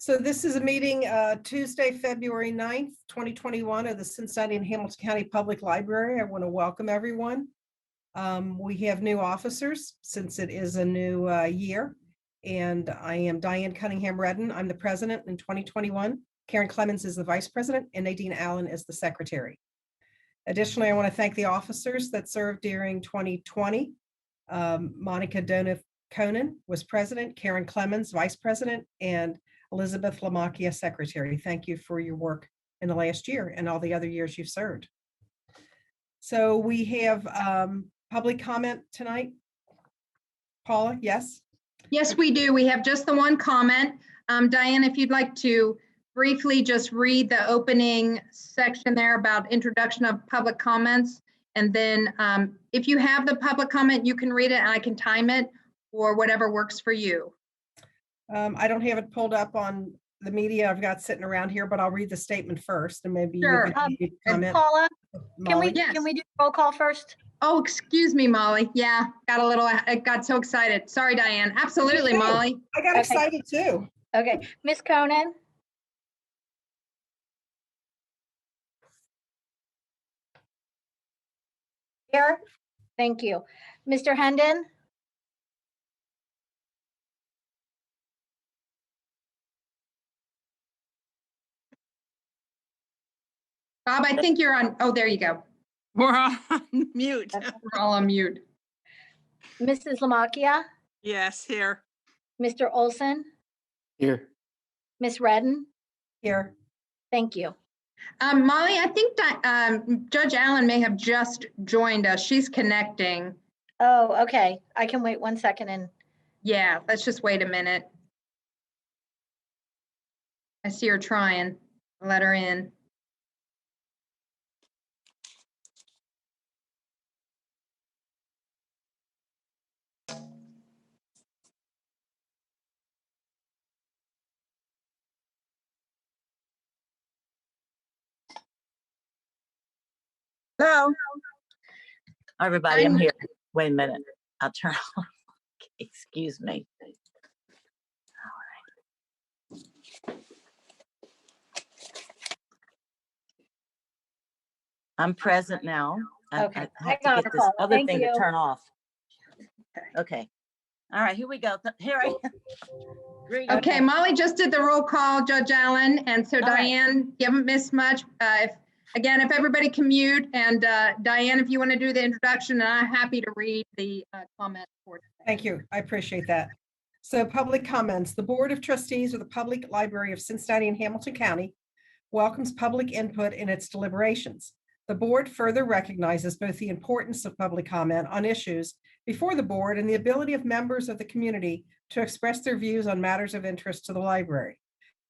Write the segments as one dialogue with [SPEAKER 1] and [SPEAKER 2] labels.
[SPEAKER 1] So this is a meeting Tuesday, February 9th, 2021 of the Cincinnati and Hamilton County Public Library. I want to welcome everyone. We have new officers since it is a new year. And I am Diane Cunningham Redden. I'm the president in 2021. Karen Clemens is the vice president and Nadine Allen is the secretary. Additionally, I want to thank the officers that served during 2020. Monica Dona-Conan was president, Karen Clemens, vice president, and Elizabeth Lamacchia, secretary. Thank you for your work in the last year and all the other years you've served. So we have public comment tonight. Paula, yes?
[SPEAKER 2] Yes, we do. We have just the one comment. Diane, if you'd like to briefly just read the opening section there about introduction of public comments. And then if you have the public comment, you can read it and I can time it or whatever works for you.
[SPEAKER 1] I don't have it pulled up on the media I've got sitting around here, but I'll read the statement first and maybe
[SPEAKER 2] Sure.
[SPEAKER 1] you can comment.
[SPEAKER 3] Paula,
[SPEAKER 1] Molly?
[SPEAKER 3] can we do roll call first?
[SPEAKER 2] Oh, excuse me, Molly. Yeah, I got so excited. Sorry, Diane. Absolutely,
[SPEAKER 1] Me too.
[SPEAKER 2] Molly.
[SPEAKER 1] I got excited too.
[SPEAKER 3] Okay, Ms. Conan? Here, thank you. Mr. Hendon?
[SPEAKER 2] Bob, I think you're on. Oh, there you go.
[SPEAKER 4] We're on mute.
[SPEAKER 2] We're all on mute.
[SPEAKER 3] Mrs. Lamacchia?
[SPEAKER 4] Yes, here.
[SPEAKER 3] Mr. Olson?
[SPEAKER 5] Here.
[SPEAKER 3] Ms. Redden?
[SPEAKER 1] Here.
[SPEAKER 3] Thank you.
[SPEAKER 2] Molly, I think that Judge Allen may have just joined us. She's connecting.
[SPEAKER 3] Oh, okay. I can wait 1 second and
[SPEAKER 2] Yeah, let's just wait a minute. I see her trying. Let her in.
[SPEAKER 6] Hello. Everybody, I'm
[SPEAKER 2] I'm-
[SPEAKER 6] here. Wait a minute. I'll turn off. Excuse me. All right. I'm present now.
[SPEAKER 3] Okay.
[SPEAKER 6] I
[SPEAKER 3] Hang
[SPEAKER 6] have to
[SPEAKER 3] on,
[SPEAKER 6] get this
[SPEAKER 3] Paula.
[SPEAKER 6] other
[SPEAKER 3] Thank
[SPEAKER 6] thing to
[SPEAKER 3] you.
[SPEAKER 6] turn off. Okay. All right, here we go. Here I am.
[SPEAKER 2] Okay, Molly just did the roll call, Judge Allen, and so
[SPEAKER 6] All right.
[SPEAKER 2] Diane, you haven't missed much. Again, if everybody can mute, and Diane, if you want to do the introduction, I'm happy to read the comment for today.
[SPEAKER 1] Thank you. I appreciate that. So public comments. The Board of Trustees of the Public Library of Cincinnati and Hamilton County welcomes public input in its deliberations. The board further recognizes both the importance of public comment on issues before the board and the ability of members of the community to express their views on matters of interest to the library.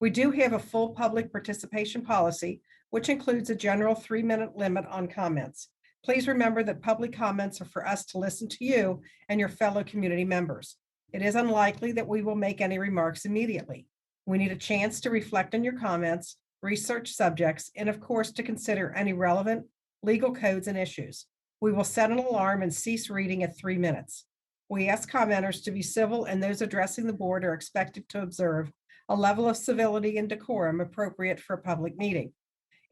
[SPEAKER 1] We do have a full public participation policy, which includes a general 3-minute limit on comments. Please remember that public comments are for us to listen to you and your fellow community members. It is unlikely that we will make any remarks immediately. We need a chance to reflect on your comments, research subjects, and of course, to consider any relevant legal codes and issues. We will set an alarm and cease reading at 3 minutes. We ask commenters to be civil, and those addressing the board are expected to observe a level of civility and decorum appropriate for a public meeting,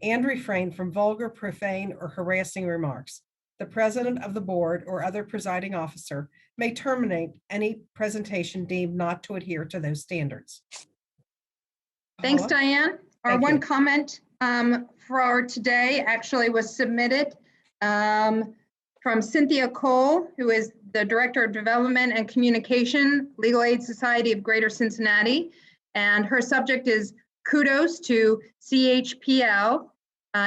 [SPEAKER 1] and refrain from vulgar, profane, or harassing remarks. The president of the board or other presiding officer may terminate any presentation deemed not to adhere to those standards.
[SPEAKER 2] Thanks,
[SPEAKER 1] Paula?
[SPEAKER 2] Diane. Our
[SPEAKER 1] Thank
[SPEAKER 2] one
[SPEAKER 1] you.
[SPEAKER 2] comment for today actually was submitted from Cynthia Cole, who is the Director of Development and Communication, Legal Aid Society of Greater Cincinnati. And her subject is kudos to CHPL.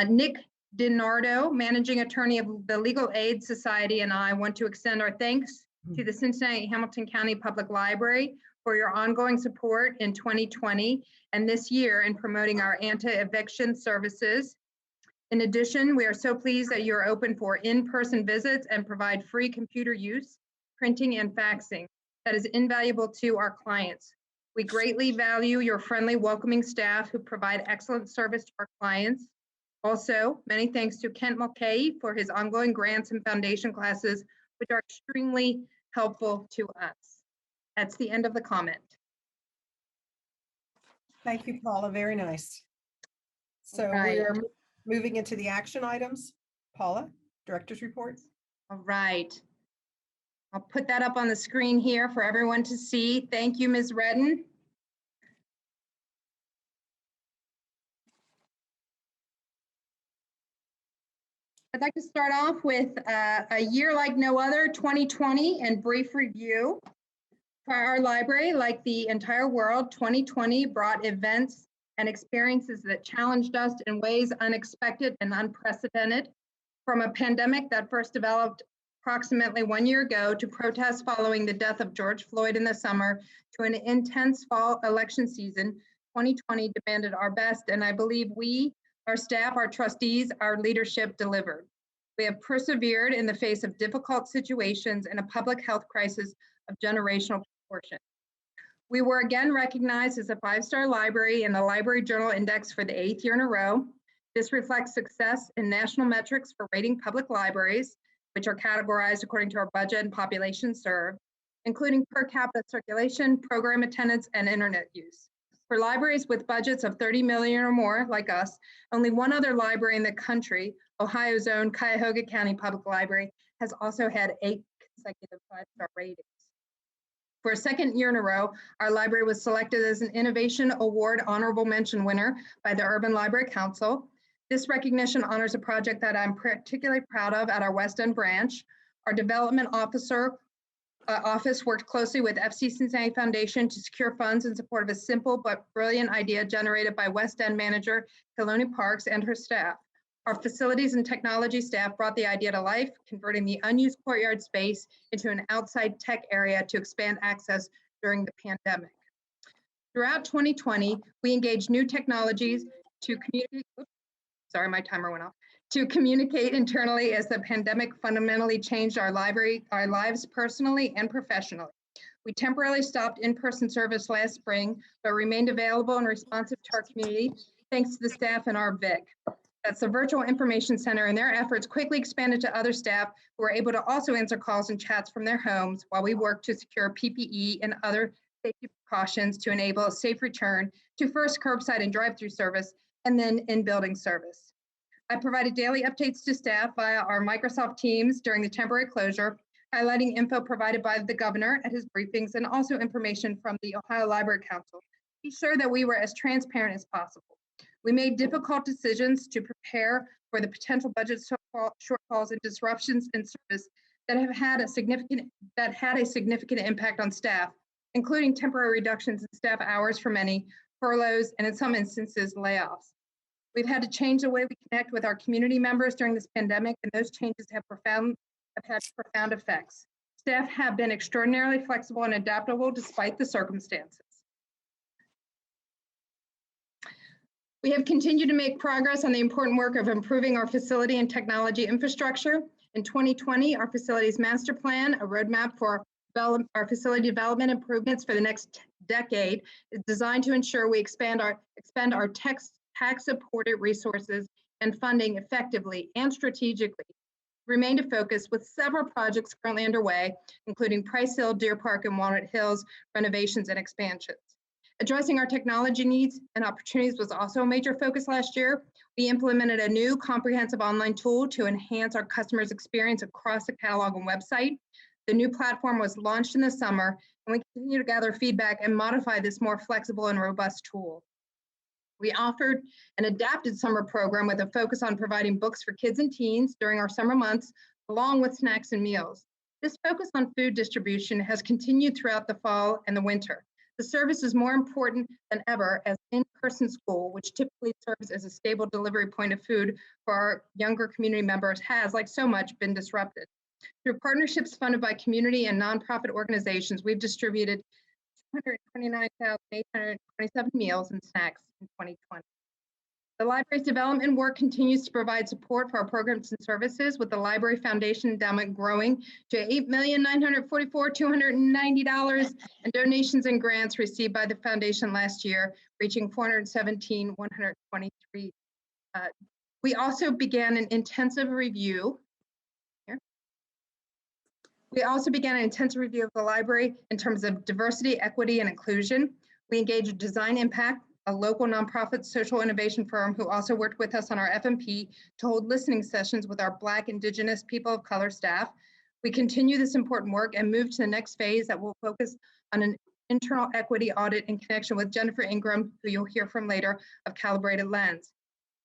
[SPEAKER 2] Nick DiNardo, Managing Attorney of the Legal Aid Society, and I want to extend our thanks to the Cincinnati Hamilton County Public Library for your ongoing support in 2020 and this year in promoting our anti-eviction services. In addition, we are so pleased that you are open for in-person visits and provide free computer use, printing, and faxing. That is invaluable to our clients. We greatly value your friendly, welcoming staff who provide excellent service to our clients. Also, many thanks to Kent Mulcahy for his ongoing grants and foundation classes, which are extremely helpful to us. That's the end of the comment.
[SPEAKER 1] Thank you, Paula. Very nice. So
[SPEAKER 2] Right.
[SPEAKER 1] we're moving into the action items. Paula, Director's Report.
[SPEAKER 2] All right. I'll put that up on the screen here for everyone to see. Thank you, Ms. Redden. I'd like to start off with a year like no other, 2020, and brief review. For our library, like the entire world, 2020 brought events and experiences that challenged us in ways unexpected and unprecedented. From a pandemic that first developed approximately 1 year ago to protests following the death of George Floyd in the summer to an intense fall election season, 2020 demanded our best, and I believe we, our staff, our trustees, our leadership delivered. We have persevered in the face of difficult situations and a public health crisis of generational proportion. We were again recognized as a 5-star library in the Library Journal Index for the 8th year in a row. This reflects success in national metrics for rating public libraries, which are categorized according to our budget and population served, including per capita circulation, program attendance, and internet use. For libraries with budgets of 30 million or more, like us, only one other library in the country, Ohio's own Cuyahoga County Public Library, has also had 8 consecutive 5-star ratings. For a second year in a row, our library was selected as an Innovation Award Honorable Mention winner by the Urban Library Council. This recognition honors a project that I'm particularly proud of at our West End branch. Our development office worked closely with FC Cincinnati Foundation to secure funds in support of a simple but brilliant idea generated by West End manager Kelowna Parks and her staff. Our facilities and technology staff brought the idea to life, converting the unused courtyard space into an outside tech area to expand access during the pandemic. Throughout 2020, we engaged new technologies to communicate. Sorry, my timer went off. To communicate internally as the pandemic fundamentally changed our lives personally and professionally. We temporarily stopped in-person service last spring, but remained available and responsive to our community, thanks to the staff in our VIC. That's the Virtual Information Center, and their efforts quickly expanded to other staff who were able to also answer calls and chats from their homes while we worked to secure PPE and other safety precautions to enable a safe return to first curbside and drive-through service, and then in-building service. I provided daily updates to staff via our Microsoft Teams during the temporary closure, highlighting info provided by the governor at his briefings and also information from the Ohio Library Council. Be sure that we were as transparent as possible. We made difficult decisions to prepare for the potential budget shortfalls and disruptions in service that had a significant impact on staff, including temporary reductions in staff hours for many, furloughs, and in some instances, layoffs. We've had to change the way we connect with our community members during this pandemic, and those changes have had profound effects. Staff have been extraordinarily flexible and adaptable despite the circumstances. We have continued to make progress on the important work of improving our facility and technology infrastructure. In 2020, our facilities master plan, a roadmap for our facility development improvements for the next decade, is designed to ensure we expend our tax-supported resources and funding effectively and strategically. Remain to focus with several projects currently underway, including Price Hill, Deer Park, and Walnut Hills renovations and expansions. Addressing our technology needs and opportunities was also a major focus last year. We implemented a new comprehensive online tool to enhance our customers' experience across the catalog and website. The new platform was launched in the summer, and we continue to gather feedback and modify this more flexible and robust tool. We offered an adapted summer program with a focus on providing books for kids and teens during our summer months, along with snacks and meals. This focus on food distribution has continued throughout the fall and the winter. The service is more important than ever as in-person school, which typically serves as a stable delivery point of food for our younger community members, has, like so much, been disrupted. Through partnerships funded by community and nonprofit organizations, we've distributed 229,827 meals and snacks in 2020. The library's development work continues to provide support for our programs and services, with the Library Foundation endowment growing to $8,944,290 and donations and grants received by the foundation last year, reaching $417,123. We also began an intensive review. We also began an intensive review of the library in terms of diversity, equity, and inclusion. We engaged a design impact a local nonprofit social innovation firm who also worked with us on our FMP to hold listening sessions with our Black, Indigenous, people of color staff. We continue this important work and move to the next phase that will focus on an internal equity audit in connection with Jennifer Ingram, who you'll hear from later, of Calibrated Lens.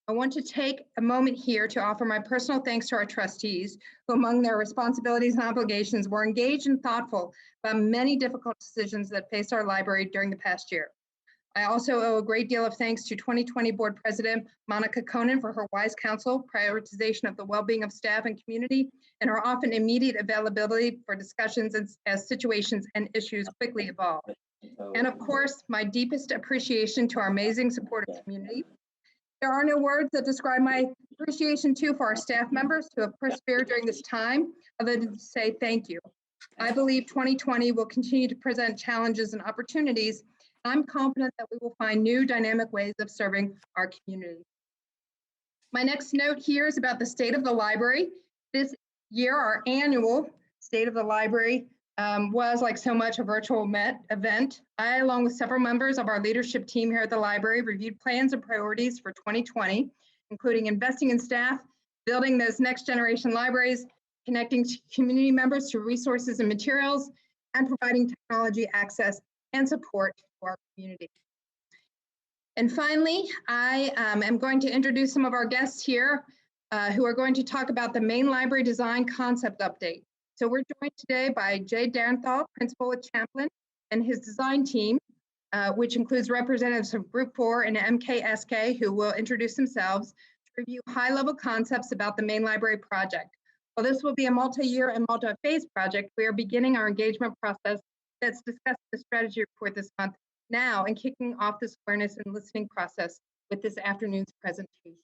[SPEAKER 2] I want to take a moment here to offer my personal thanks to our trustees, who among their responsibilities and obligations were engaged and thoughtful about many difficult decisions that faced our library during the past year. I also owe a great deal of thanks to 2020 Board President Monica Conan for her wise counsel, prioritization of the well-being of staff and community, and her often immediate availability for discussions as situations and issues quickly evolve. And of course, my deepest appreciation to our amazing supportive community. There are no words that describe my appreciation too for our staff members who have persevered during this time, other than to say thank you. I believe 2020 will continue to present challenges and opportunities. I'm confident that we will find new dynamic ways of serving our community. My next note here is about the state of the library. This year, our annual State of the Library was, like so much, a virtual event. I, along with several members of our leadership team here at the library, reviewed plans and priorities for 2020, including investing in staff, building those next generation libraries, connecting community members to resources and materials, and providing technology access and support to our community. And finally, I am going to introduce some of our guests here who are going to talk about the main library design concept update. So we're joined today by Jay Darenthal, principal at Champlin, and his design team, which includes representatives of Group 4 and MKSK, who will introduce themselves to review high-level concepts about the main library project. While this will be a multi-year and multi-phase project, we are beginning our engagement process that's discussed in the strategy report this month now and kicking off this awareness and listening process with this afternoon's presentation.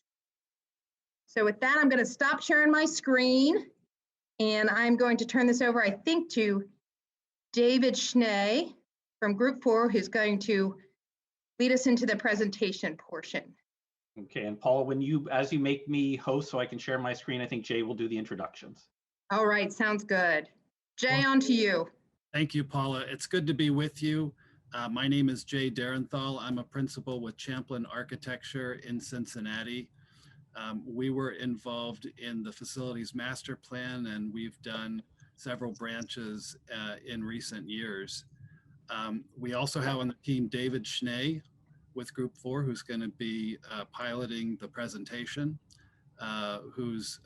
[SPEAKER 2] So with that, I'm going to stop sharing my screen, and I'm going to turn this over, I think, to David Schnee from Group 4, who's going to lead us into the presentation portion.
[SPEAKER 5] Okay, and Paula, as you make me host so I can share my screen, I think Jay will do the introductions.
[SPEAKER 2] All right, sounds good. Jay, on to you.
[SPEAKER 7] Thank you, Paula. It's good to be with you. My name is Jay Darenthal. I'm a principal with Champlin Architecture in Cincinnati. We were involved in the facilities master plan, and we've done several branches in recent years. We also have on the team David Schnee with Group 4, who's going to be piloting the presentation, who's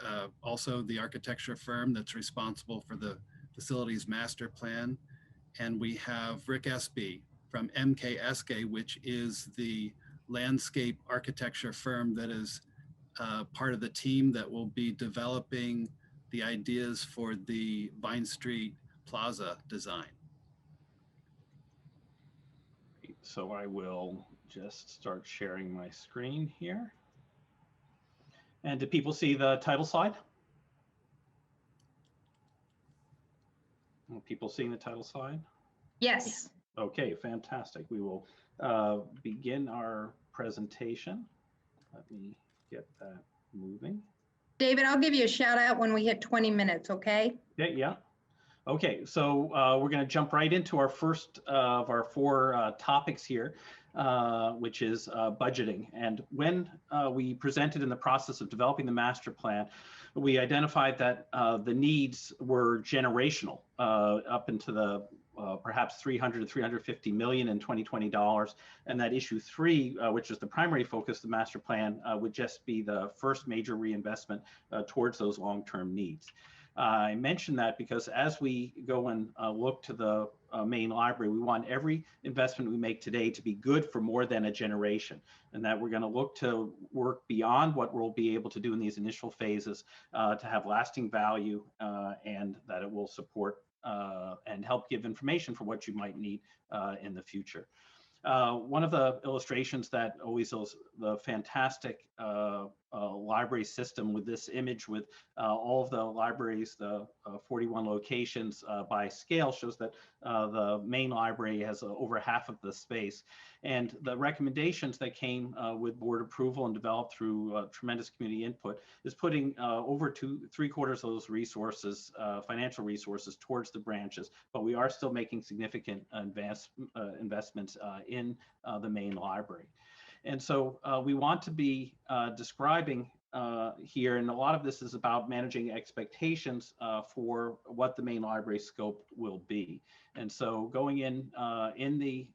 [SPEAKER 7] also the architecture firm that's responsible for the facilities master plan. And we have Rick Espy from MKSK, which is the landscape architecture firm that is part of the team that will be developing the ideas for the Vine Street Plaza design.
[SPEAKER 5] So I will just start sharing my screen here. And do people see the title slide? Are people seeing the title slide?
[SPEAKER 2] Yes.
[SPEAKER 5] Okay, fantastic. We will begin our presentation. Let me get that moving.
[SPEAKER 2] David, I'll give you a shout out when we hit 20 minutes, okay?
[SPEAKER 5] Yeah. Okay, so we're going to jump right into our first of our four topics here, which is budgeting. And when we presented in the process of developing the master plan, we identified that the needs were generational, up into the perhaps 300 to 350 million in 2020 dollars, and that issue 3, which is the primary focus of the master plan, would just be the first major reinvestment towards those long-term needs. I mention that because as we go and look to the main library, we want every investment we make today to be good for more than a generation, and that we're going to look to work beyond what we'll be able to do in these initial phases to have lasting value, and that it will support and help give information for what you might need in the future. One of the illustrations that always shows the fantastic library system with this image with all of the libraries, the 41 locations by scale, shows that the main library has over half of the space. And the recommendations that came with board approval and developed through tremendous community input is putting over 3/4 of those resources, financial resources, towards the branches, but we are still making significant investments in the main library. And so we want to be describing here, and a lot of this is about managing expectations for what the main library scope will be. And so going in the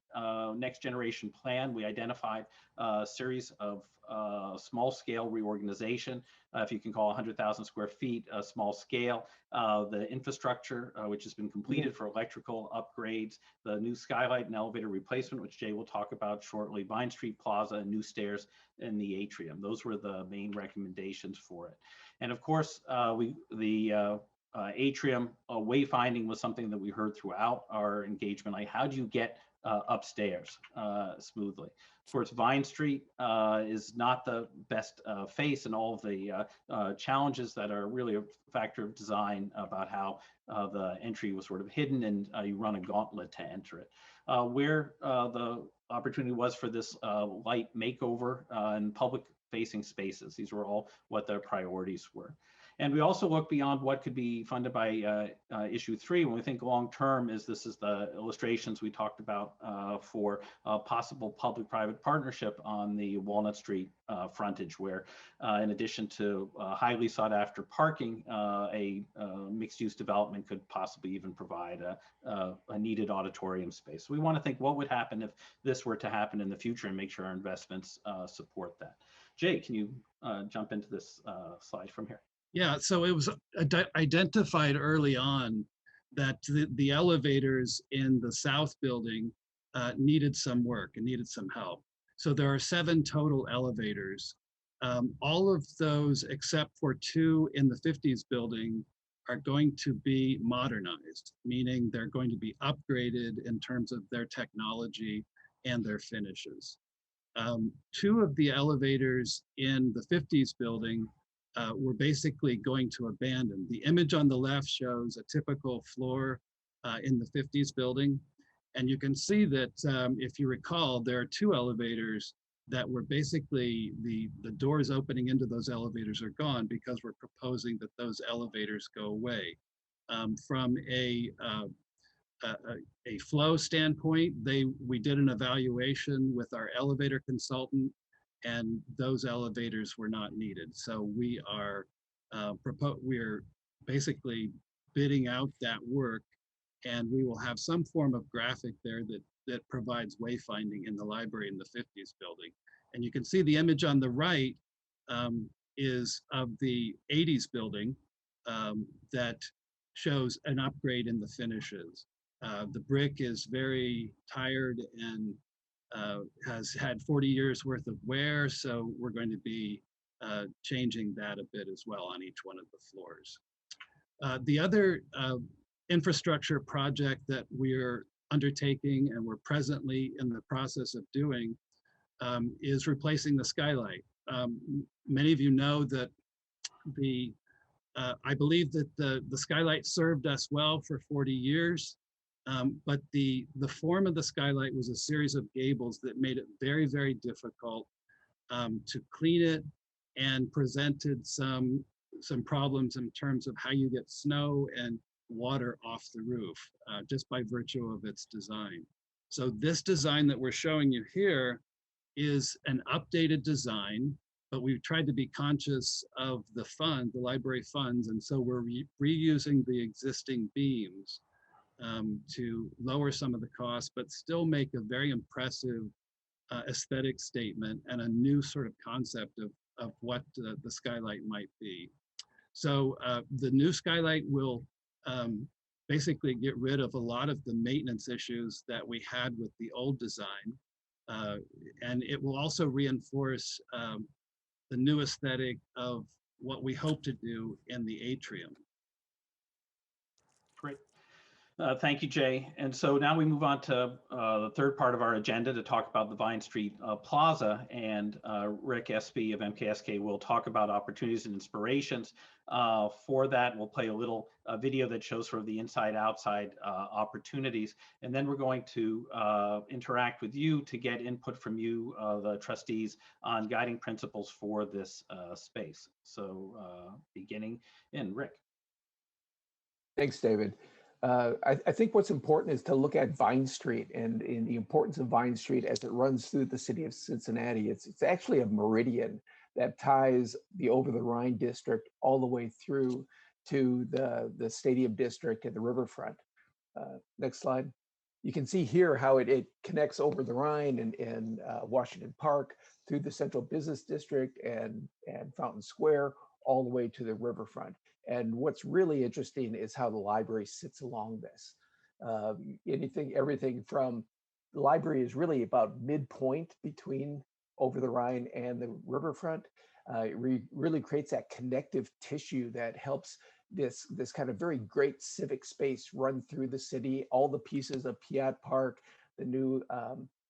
[SPEAKER 5] next generation plan, we identified a series of small scale reorganization, if you can call 100,000 square feet a small scale, the infrastructure, which has been completed for electrical upgrades, the new skylight and elevator replacement, which Jay will talk about shortly, Vine Street Plaza, and new stairs in the atrium. Those were the main recommendations for it. And of course, atrium wayfinding was something that we heard throughout our engagement. Like, how do you get upstairs smoothly? Of course, Vine Street is not the best face, and all of the challenges that are really a factor of design about how the entry was sort of hidden, and you run a gauntlet to enter it. Where the opportunity was for this light makeover and public facing spaces. These were all what their priorities were. And we also look beyond what could be funded by issue 3 when we think long-term. This is the illustrations we talked about for possible public-private partnership on the Walnut Street frontage, where in addition to highly sought-after parking, a mixed-use development could possibly even provide a needed auditorium space. So we want to think what would happen if this were to happen in the future and make sure our investments support that. Jay, can you jump into this slide from here?
[SPEAKER 7] Yeah, so it was identified early on that the elevators in the south building needed some work and needed some help. So there are 7 total elevators. All of those, except for 2 in the 50s building, are going to be modernized, meaning they're going to be upgraded in terms of their technology and their finishes. 2 of the elevators in the 50s building we're basically going to abandon. The image on the left shows a typical floor in the 50s building. And you can see that if you recall, there are 2 elevators that were basically, the doors opening into those elevators are gone because we're proposing that those elevators go away. From a flow standpoint, we did an evaluation with our elevator consultant, and those elevators were not needed. So we are we're basically bidding out that work, and we will have some form of graphic there that provides wayfinding in the library in the 50s building. And you can see the image on the right is of the 80s building that shows an upgrade in the finishes. The brick is very tired and has had 40 years worth of wear, so we're going to be changing that a bit as well on each one of the floors. The other infrastructure project that we're undertaking and we're presently in the process of doing is replacing the skylight. Many of you know that I believe that the skylight served us well for 40 years. But the form of the skylight was a series of gables that made it very, very difficult to clean it, and presented some problems in terms of how you get snow and water off the roof just by virtue of its design. So this design that we're showing you here is an updated design, but we've tried to be conscious of the library funds, and so we're reusing the existing beams to lower some of the costs, but still make a very impressive aesthetic statement and a new sort of concept of what the skylight might be. So the new skylight will basically get rid of a lot of the maintenance issues that we had with the old design. And it will also reinforce the new aesthetic of what we hope to do in the atrium.
[SPEAKER 5] Great. Thank you, Jay. And so now we move on to the third part of our agenda to talk about the Vine Street Plaza. And Rick Espy of MKSK will talk about opportunities and inspirations. For that, we'll play a little video that shows sort of the inside-outside opportunities. And then we're going to interact with you to get input from you, the trustees, on guiding principles for this space. So beginning in Rick.
[SPEAKER 8] Thanks, David. I think what's important is to look at Vine Street and in the importance of Vine Street as it runs through the city of Cincinnati. It's actually a meridian that ties the Over the Rhine district all the way through to the Stadium district and the riverfront. Next slide. You can see here how it connects Over the Rhine and Washington Park through the Central Business District and Fountain Square all the way to the riverfront. And what's really interesting is how the library sits along this. Everything from the library is really about midpoint between Over the Rhine and the riverfront. It really creates that connective tissue that helps this kind of very great civic space run through the city. All the pieces of Piat Park, the new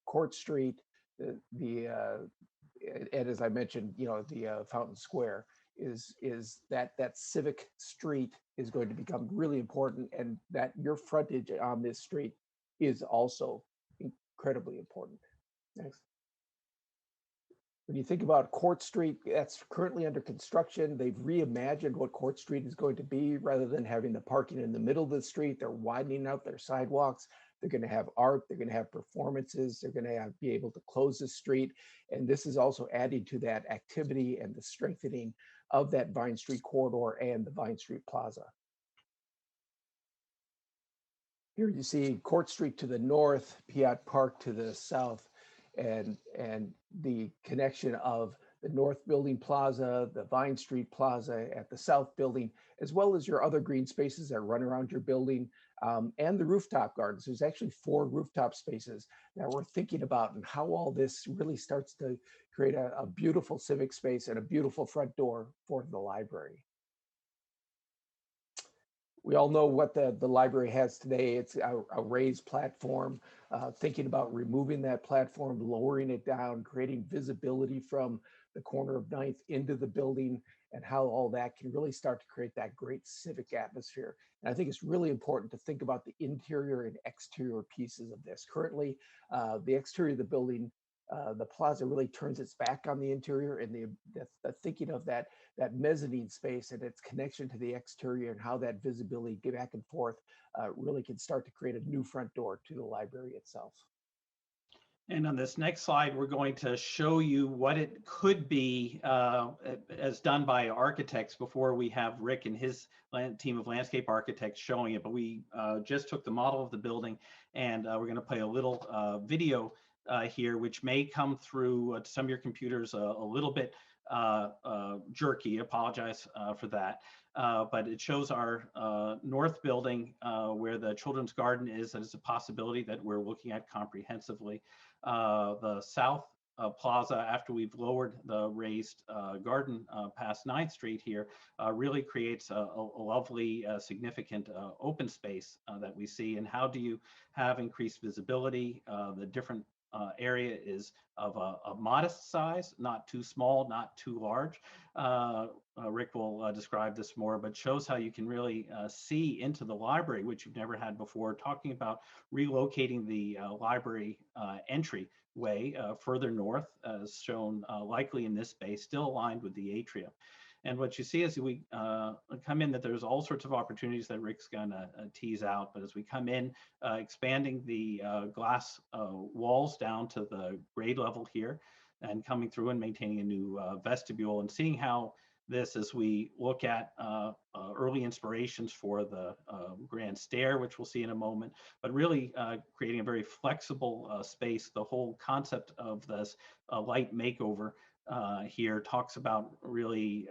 [SPEAKER 8] Court Street, and as I mentioned, the Fountain Square is that civic street is going to become really important, and that your frontage on this street is also incredibly important. Next. When you think about Court Street, that's currently under construction. They've reimagined what Court Street is going to be. Rather than having the parking in the middle of the street, they're widening out their sidewalks. They're going to have art, they're going to have performances, they're going to be able to close the street. And this is also adding to that activity and the strengthening of that Vine Street corridor and the Vine Street Plaza. Here you see Court Street to the north, Piat Park to the south, and the connection of the North Building Plaza, the Vine Street Plaza at the South Building, as well as your other green spaces that run around your building, and the rooftop gardens. There's actually 4 rooftop spaces that we're thinking about, and how all this really starts to create a beautiful civic space and a beautiful front door for the library. We all know what the library has today. It's a raised platform. Thinking about removing that platform, lowering it down, creating visibility from the corner of 9th into the building, and how all that can really start to create that great civic atmosphere. And I think it's really important to think about the interior and exterior pieces of this. Currently, the exterior of the building, the plaza really turns its back on the interior, and the thinking of that mezzanine space and its connection to the exterior and how that visibility get back and forth really can start to create a new front door to the library itself.
[SPEAKER 5] And on this next slide, we're going to show you what it could be as done by architects before we have Rick and his team of landscape architects showing it. But we just took the model of the building, and we're going to play a little video here, which may come through to some of your computers a little bit jerky. Apologize for that. But it shows our north building where the children's garden is. That is a possibility that we're looking at comprehensively. The south plaza, after we've lowered the raised garden past 9th Street here, really creates a lovely, significant open space that we see. And how do you have increased visibility? The different area is of a modest size, not too small, not too large. Rick will describe this more, but shows how you can really see into the library, which you've never had before, talking about relocating the library entryway further north, as shown likely in this space, still aligned with the atrium. And what you see as we come in, that there's all sorts of opportunities that Rick's gonna tease out. But as we come in, expanding the glass walls down to the grade level here, and coming through and maintaining a new vestibule, and seeing how this, as we look at early inspirations for the grand stair, which we'll see in a moment, but really creating a very flexible space. The whole concept of this light makeover here talks about really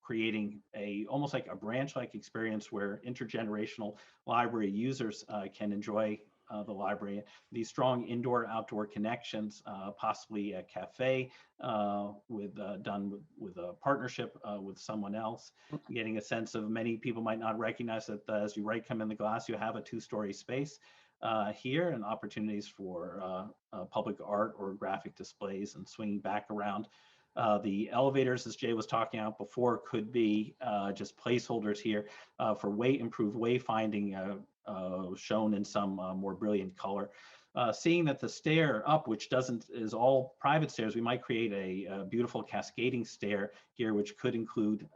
[SPEAKER 5] creating almost like a branch-like experience where intergenerational library users can enjoy the library. These strong indoor-outdoor connections, possibly a cafe done with a partnership with someone else, getting a sense of, many people might not recognize that as you come in the glass, you have a 2-story space here, and opportunities for public art or graphic displays, and swinging back around. The elevators, as Jay was talking about before, could be just placeholders here for improved wayfinding, shown in some more brilliant color. seeing that the stair up, which is all private stairs, we might create a beautiful cascading stair here, which could include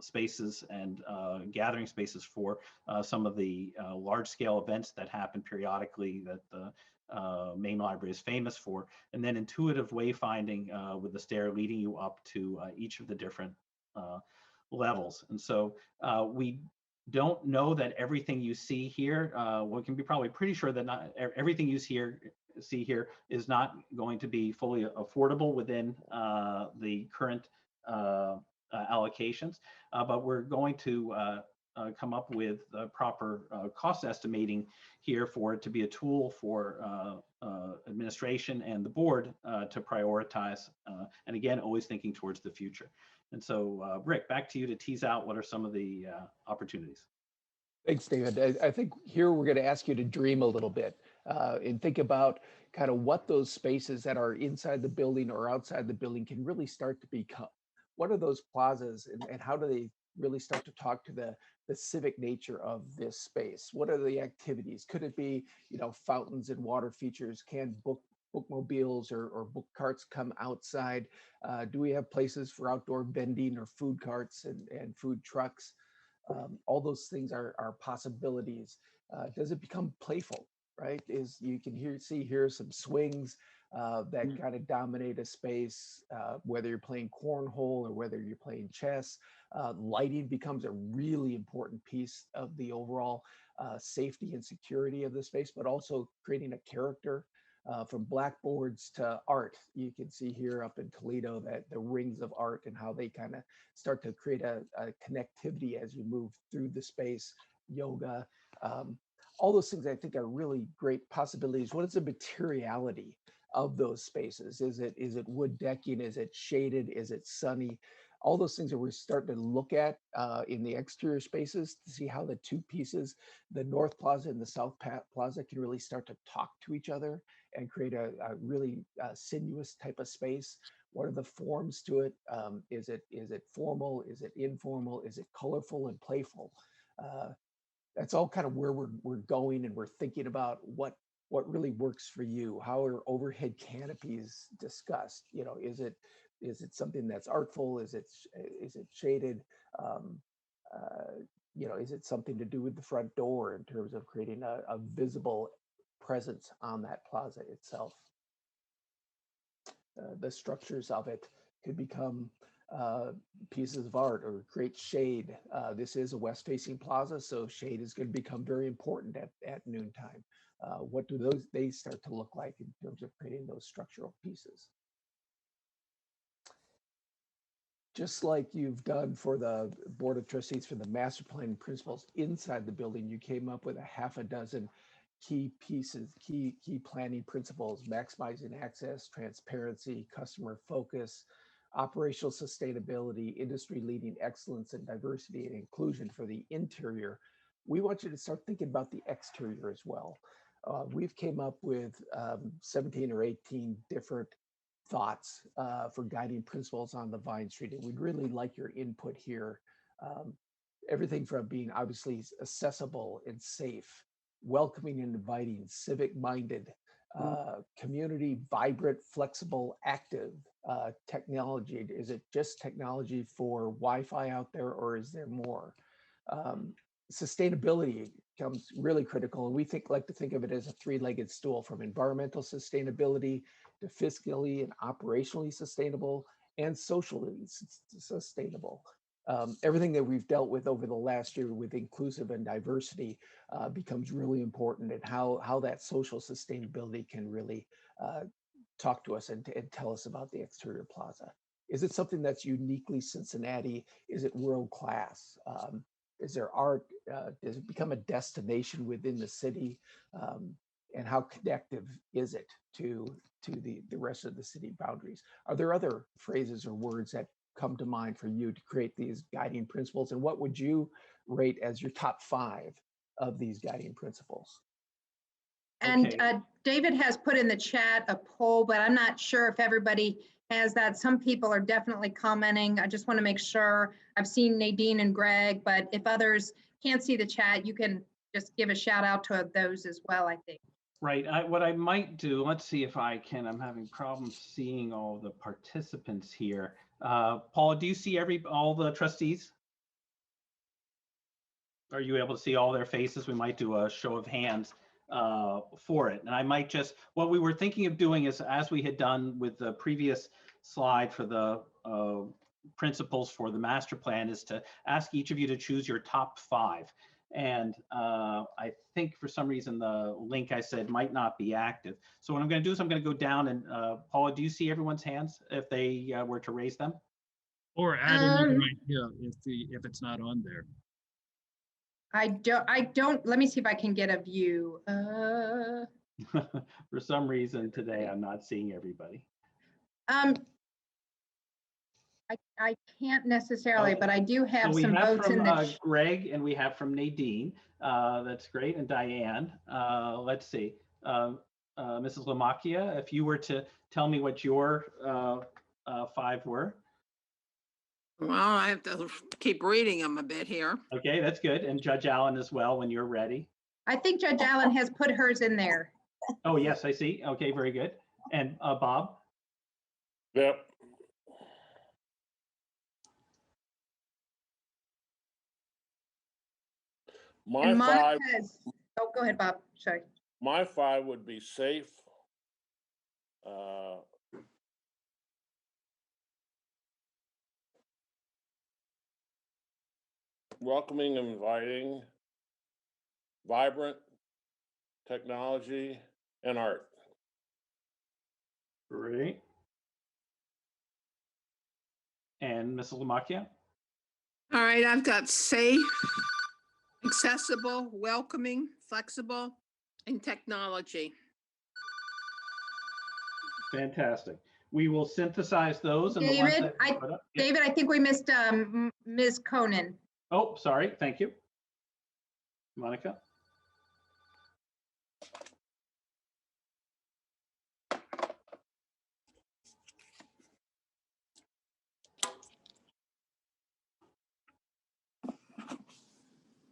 [SPEAKER 5] spaces and gathering spaces for some of the large scale events that happen periodically that the main library is famous for, and then intuitive wayfinding with the stair leading you up to each of the different levels. And so we don't know that everything you see here, we can be probably pretty sure that not everything you see here is not going to be fully affordable within the current allocations, but we're going to come up with proper cost estimating here for it to be a tool for administration and the board to prioritize, and again, always thinking towards the future. And so, Rick, back to you to tease out what are some of the opportunities.
[SPEAKER 8] Thanks, David. I think here we're going to ask you to dream a little bit and think about kind of what those spaces that are inside the building or outside the building can really start to become. What are those plazas, and how do they really start to talk to the civic nature of this space? What are the activities? Could it be, fountains and water features? Can bookmobiles or book carts come outside? Do we have places for outdoor vending or food carts and food trucks? All those things are possibilities. Does it become playful, right? You can see here some swings that kind of dominate a space, whether you're playing cornhole or whether you're playing chess. Lighting becomes a really important piece of the overall safety and security of the space, but also creating a character. From blackboards to art, you can see here up in Toledo that the rings of art and how they kind of start to create a connectivity as you move through the space. Yoga, all those things I think are really great possibilities. What is the materiality of those spaces? Is it wood decking? Is it shaded? Is it sunny? All those things that we're starting to look at in the exterior spaces to see how the two pieces, the North Plaza and the South Plaza, can really start to talk to each other and create a really sinuous type of space. What are the forms to it? Is it formal? Is it informal? Is it colorful and playful? That's all kind of where we're going, and we're thinking about what really works for you. How are overhead canopies discussed? Is it something that's artful? Is it shaded? Is it something to do with the front door in terms of creating a visible presence on that plaza itself? The structures of it could become pieces of art or create shade. This is a west-facing plaza, so shade is going to become very important at noontime. What do they start to look like in terms of creating those structural pieces? Just like you've done for the Board of Trustees for the master plan principles inside the building, you came up with a half a dozen key pieces, key planning principles: maximizing access, transparency, customer focus, operational sustainability, industry-leading excellence, and diversity and inclusion for the interior. We want you to start thinking about the exterior as well. We've came up with 17 or 18 different thoughts for guiding principles on the Vine Street, and we'd really like your input here. Everything from being obviously accessible and safe, welcoming and inviting, civic-minded, community, vibrant, flexible, active, technology. Is it just technology for Wi-Fi out there, or is there more? Sustainability becomes really critical, and we like to think of it as a three-legged stool, from environmental sustainability to fiscally and operationally sustainable and socially sustainable. Everything that we've dealt with over the last year with inclusive and diversity becomes really important, and how that social sustainability can really talk to us and tell us about the exterior plaza. Is it something that's uniquely Cincinnati? Is it world class? Is there art? Does it become a destination within the city? And how connective is it to the rest of the city boundaries? Are there other phrases or words that come to mind for you to create these guiding principles? And what would you rate as your top 5 of these guiding principles?
[SPEAKER 2] And
[SPEAKER 5] Okay.
[SPEAKER 2] David has put in the chat a poll, but I'm not sure if everybody has that. Some people are definitely commenting. I just want to make sure. I've seen Nadine and Greg, but if others can't see the chat, you can just give a shout out to those as well, I think.
[SPEAKER 5] Right. What I might do, let's see if I can, I'm having problems seeing all the participants here. Paula, do you see all the trustees? Are you able to see all their faces? We might do a show of hands for it. And I might just, what we were thinking of doing is, as we had done with the previous slide for the principles for the master plan, is to ask each of you to choose your top 5. And I think for some reason the link I said might not be active. So what I'm going to do is I'm going to go down and Paula, do you see everyone's hands if they were to raise them?
[SPEAKER 7] Or add another idea if it's not on there.
[SPEAKER 2] I don't, let me see if I can get a view.
[SPEAKER 5] For some reason today, I'm not seeing everybody.
[SPEAKER 2] I can't necessarily,
[SPEAKER 5] Okay.
[SPEAKER 2] but I do have
[SPEAKER 5] So we
[SPEAKER 2] some
[SPEAKER 5] have
[SPEAKER 2] votes
[SPEAKER 5] from
[SPEAKER 2] in the.
[SPEAKER 5] Greg, and we have from Nadine. That's great. And Diane. Let's see. Mrs. Lamakia, if you were to tell me what your 5 were.
[SPEAKER 4] Well, I have to keep reading them a bit here.
[SPEAKER 5] Okay, that's good. And Judge Allen as well, when you're ready.
[SPEAKER 2] I think Judge Allen has put hers in there.
[SPEAKER 5] Oh, yes, I see. Okay, very good. And Bob?
[SPEAKER 9] Yep. My
[SPEAKER 2] And Monica
[SPEAKER 9] 5,
[SPEAKER 2] has, oh, go ahead, Bob, sorry.
[SPEAKER 9] my 5 would be safe. Welcoming and inviting, vibrant, technology, and art.
[SPEAKER 5] Great. And Mrs. Lamakia?
[SPEAKER 4] All right, I've got safe, accessible, welcoming, flexible, and technology.
[SPEAKER 5] Fantastic. We will synthesize those. And the ones
[SPEAKER 2] David,
[SPEAKER 5] that we put up. Yeah.
[SPEAKER 2] David, I think we missed Ms. Conan.
[SPEAKER 5] Oh, sorry. Thank you. Monica?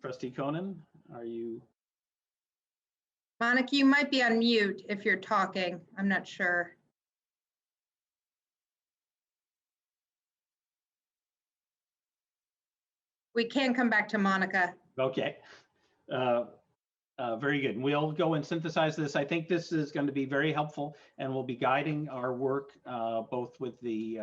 [SPEAKER 5] Trustee Conan, are you?
[SPEAKER 2] Monica, you might be on mute if you're talking. I'm not sure. We can come back to Monica.
[SPEAKER 5] Okay. Very good. We'll go and synthesize this. I think this is going to be very helpful and will be guiding our work both with the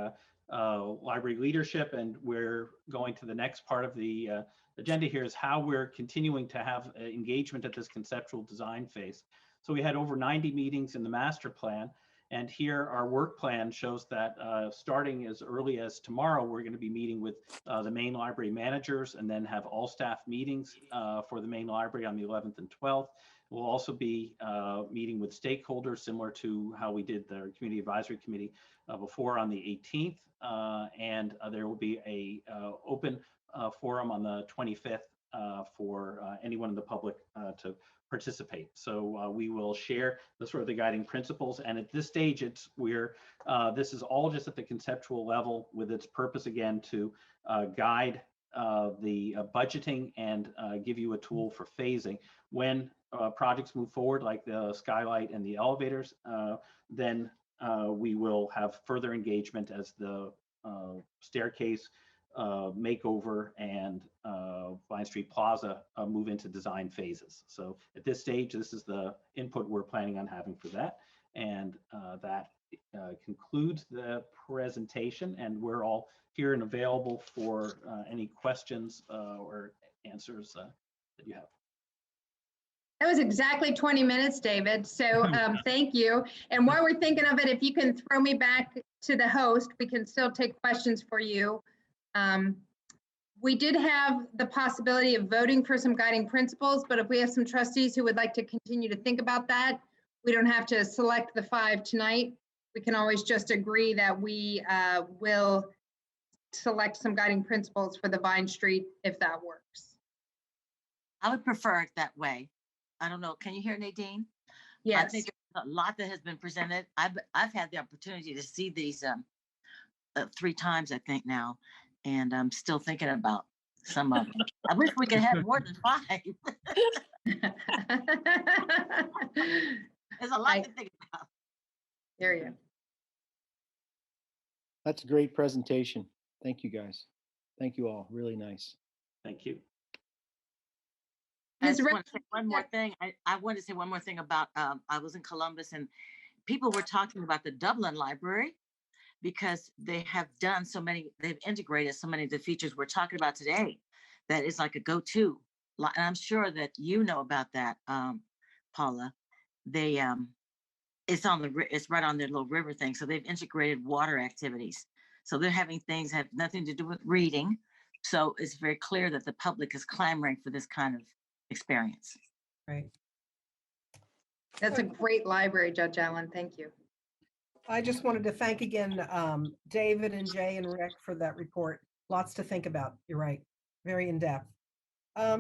[SPEAKER 5] library leadership, and we're going to the next part of the agenda here is how we're continuing to have engagement at this conceptual design phase. So we had over 90 meetings in the master plan, and here our work plan shows that starting as early as tomorrow, we're going to be meeting with the main library managers, and then have all staff meetings for the main library on the 11th and 12th. We'll also be meeting with stakeholders, similar to how we did the Community Advisory Committee before, on the 18th. And there will be a open forum on the 25th for anyone in the public to participate. So we will share the sort of the guiding principles. And at this stage, this is all just at the conceptual level, with its purpose again to guide the budgeting and give you a tool for phasing. When projects move forward, like the skylight and the elevators, then we will have further engagement as the staircase makeover and Vine Street Plaza move into design phases. So at this stage, this is the input we're planning on having for that. And that concludes the presentation, and we're all here and available for any questions or answers that you have.
[SPEAKER 2] That was exactly 20 minutes, David. So thank you. And while we're thinking of it, if you can throw me back to the host, we can still take questions for you. We did have the possibility of voting for some guiding principles, but if we have some trustees who would like to continue to think about that, we don't have to select the 5 tonight. We can always just agree that we will select some guiding principles for the Vine Street if that works.
[SPEAKER 6] I would prefer it that way. I don't know. Can you hear Nadine?
[SPEAKER 2] Yes.
[SPEAKER 6] I think there's a lot that has been presented. I've had the opportunity to see these 3 times, I think now, and I'm still thinking about some of them. I wish we could have more than 5. There's a lot to think about.
[SPEAKER 2] There you go.
[SPEAKER 10] That's a great presentation. Thank you, guys. Thank you all. Really nice.
[SPEAKER 5] Thank you.
[SPEAKER 6] I
[SPEAKER 2] Ms.
[SPEAKER 6] just
[SPEAKER 2] Rick-
[SPEAKER 6] want to say one more thing. I wanted to say one more thing about, I was in Columbus and people were talking about the Dublin Library because they have done so many, they've integrated so many of the features we're talking about today that is like a go-to. And I'm sure that you know about that, Paula. They, it's it's right on their little river thing. So they've integrated water activities. So they're having things that have nothing to do with reading. So it's very clear that the public is clamoring for this kind of experience.
[SPEAKER 1] Right.
[SPEAKER 2] That's a great library, Judge Allen. Thank you.
[SPEAKER 1] I just wanted to thank again, David and Jay and Rick for that report. Lots to think about. You're right. Very in-depth.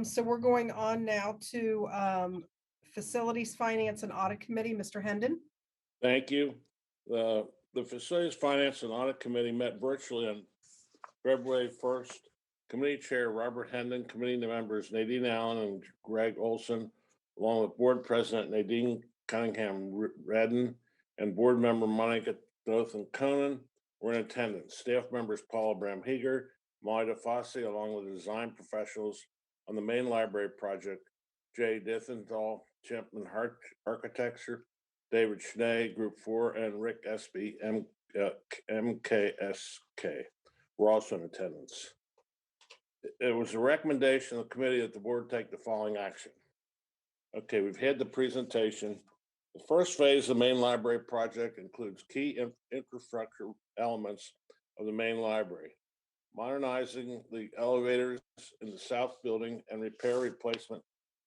[SPEAKER 1] So we're going on now to Facilities, Finance and Audit Committee. Mr. Hendon.
[SPEAKER 9] Thank you. The Facilities Finance and Audit Committee met virtually on February 1st. Committee Chair Robert Hendon, committee members Nadine Allen and Greg Olson, along with Board President Nadine Cunningham Redden and Board Member Monica Dothan Conan were in attendance. Staff members Paula Bram-Heger, Molly DeFosse, along with design professionals on the main library project, Jay Dithenthal, Champlin Architecture, David Schnee, Group 4, and Rick Espy, MKSK, were also in attendance. It was a recommendation of the committee that the board take the following action. Okay, we've had the presentation. The first phase of the main library project includes key infrastructure elements of the main library, modernizing the elevators in the south building and replacement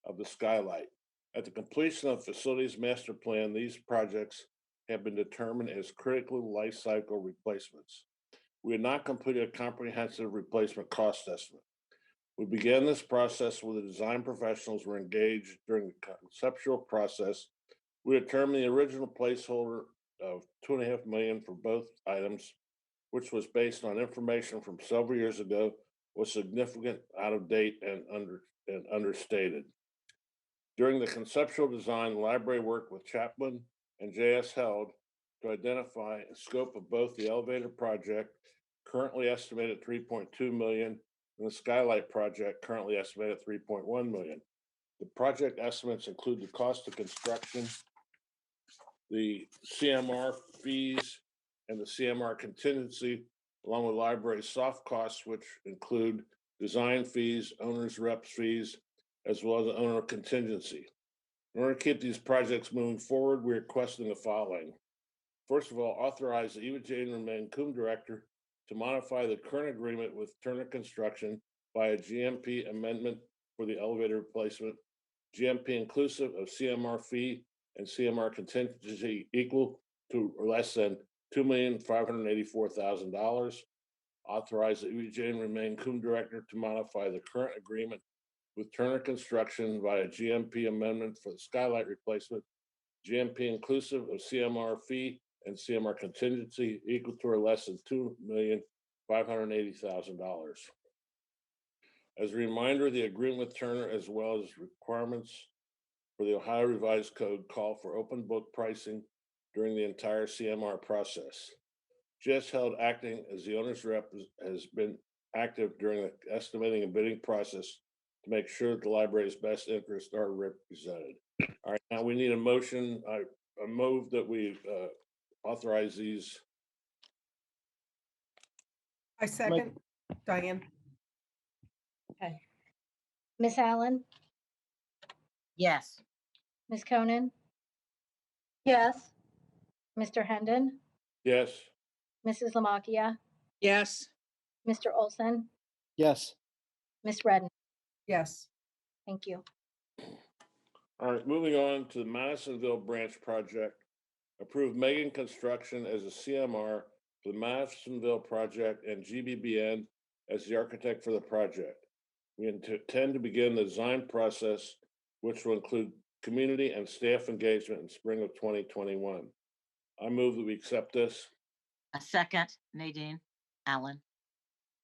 [SPEAKER 9] of the skylight. At the completion of facilities master plan, these projects have been determined as critical life cycle replacements. We had not completed a comprehensive replacement cost estimate. We began this process with the design professionals were engaged during the conceptual process. We determined the original placeholder of $2.5 million for both items, which was based on information from several years ago, was significant, out of date, and understated. During the conceptual design, the library worked with Chaplin and J.S. Held to identify a scope of both the elevator project, currently estimated at $3.2 million, and the skylight project, currently estimated at $3.1 million. The project estimates include the cost of construction, the CMR fees, and the CMR contingency, along with library soft costs, which include design fees, owner's reps fees, as well as owner contingency. In order to keep these projects moving forward, we're requesting the following. First of all, authorize the Eva Jane Remain CUM director to modify the current agreement with Turner Construction by a GMP amendment for the elevator replacement, GMP inclusive of CMR fee and CMR contingency equal to or less than $2,584,000. Authorize the Eva Jane Remain CUM director to modify the current agreement with Turner Construction via GMP amendment for the skylight replacement, GMP inclusive of CMR fee and CMR contingency equal to or less than $2,580,000. As a reminder, the agreement with Turner, as well as requirements for the Ohio Revised Code, call for open book pricing during the entire CMR process. Just Held, acting as the owner's rep, has been active during the estimating and bidding process to make sure that the library's best interests are represented. All right, now we need a motion. I move that we authorize these.
[SPEAKER 1] I second. Diane.
[SPEAKER 3] Okay. Miss Allen,
[SPEAKER 6] Yes.
[SPEAKER 3] Miss Conan? Yes. Mr. Hendon,
[SPEAKER 9] Yes.
[SPEAKER 3] Mrs. Lamakia,
[SPEAKER 4] Yes.
[SPEAKER 3] Mr. Olson,
[SPEAKER 10] Yes.
[SPEAKER 3] Miss Redden.
[SPEAKER 1] Yes.
[SPEAKER 3] Thank you.
[SPEAKER 9] All right, moving on to the Madisonville Branch Project. Approve Megan Construction as a CMR for the Madisonville project and GBBN as the architect for the project. We intend to begin the design process, which will include community and staff engagement in spring of 2021. I move that we accept this.
[SPEAKER 6] A second, Nadine Allen.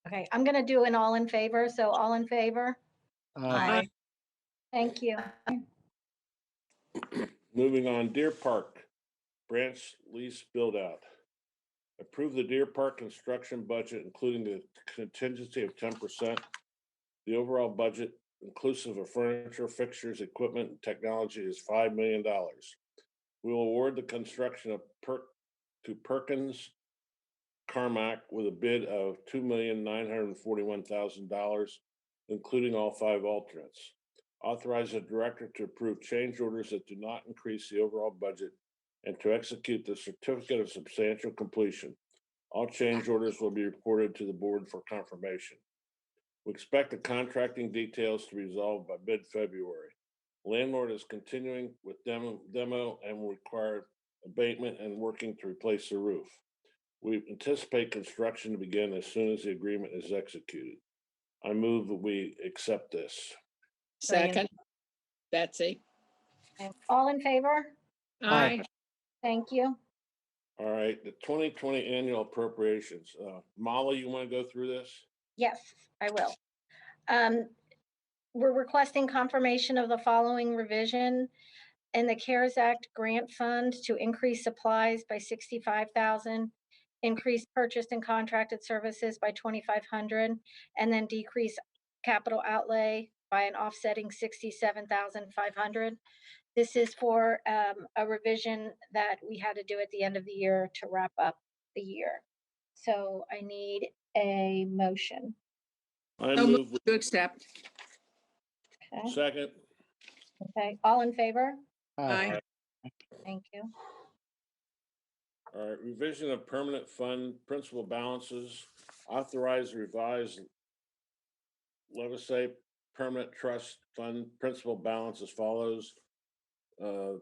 [SPEAKER 3] Okay, I'm going to do an all in favor. So all in favor?
[SPEAKER 6] Aye.
[SPEAKER 3] Thank you.
[SPEAKER 9] Moving on, Deer Park branch lease build out. Approve the Deer Park construction budget, including the contingency of 10%. The overall budget, inclusive of furniture, fixtures, equipment, and technology, is $5 million. We will award the construction of to Perkins Carmack with a bid of $2,941,000, including all 5 alternates. Authorize the director to approve change orders that do not increase the overall budget and to execute the certificate of substantial completion. All change orders will be reported to the board for confirmation. We expect the contracting details to be resolved by mid-February. Landlord is continuing with demo and will require abatement and working to replace the roof. We anticipate construction to begin as soon as the agreement is executed. I move that we accept this.
[SPEAKER 4] Second, Betsy.
[SPEAKER 3] And all in favor?
[SPEAKER 4] Aye.
[SPEAKER 3] Thank you.
[SPEAKER 9] All right, the 2020 annual appropriations. Molly, you want to go through this?
[SPEAKER 3] Yes, I will. We're requesting confirmation of the following revision in the CARES Act grant fund to increase supplies by 65,000, increase purchased and contracted services by 2,500, and then decrease capital outlay by an offsetting 67,500. This is for a revision that we had to do at the end of the year to wrap up the year. So I need a motion.
[SPEAKER 9] I
[SPEAKER 4] So
[SPEAKER 9] move.
[SPEAKER 4] to accept.
[SPEAKER 3] Okay.
[SPEAKER 9] Second.
[SPEAKER 3] Okay. All in favor?
[SPEAKER 4] Aye.
[SPEAKER 3] Thank you.
[SPEAKER 9] All right, revision of permanent fund principal balances, authorize revised Levisay permanent trust fund principal balance as follows.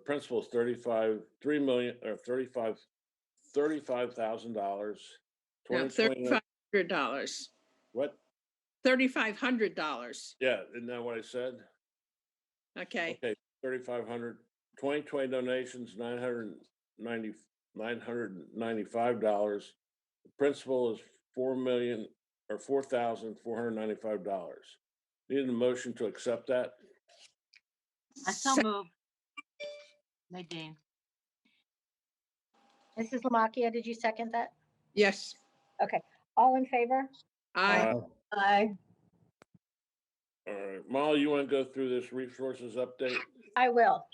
[SPEAKER 9] Principal is $35,000.
[SPEAKER 4] No, $3,500.
[SPEAKER 9] What?
[SPEAKER 4] $3,500.
[SPEAKER 9] Yeah, isn't that what I said?
[SPEAKER 4] Okay.
[SPEAKER 9] Okay, 3,500. 2020 donations, $995. The principal is $4,495. Need a motion to accept that?
[SPEAKER 6] I so move. Nadine.
[SPEAKER 3] Mrs. Lamacchia, did you second that?
[SPEAKER 4] Yes.
[SPEAKER 3] Okay. All in favor?
[SPEAKER 4] Aye.
[SPEAKER 1] Aye.
[SPEAKER 9] All right, Molly, you want to go through this resources update?
[SPEAKER 3] I will.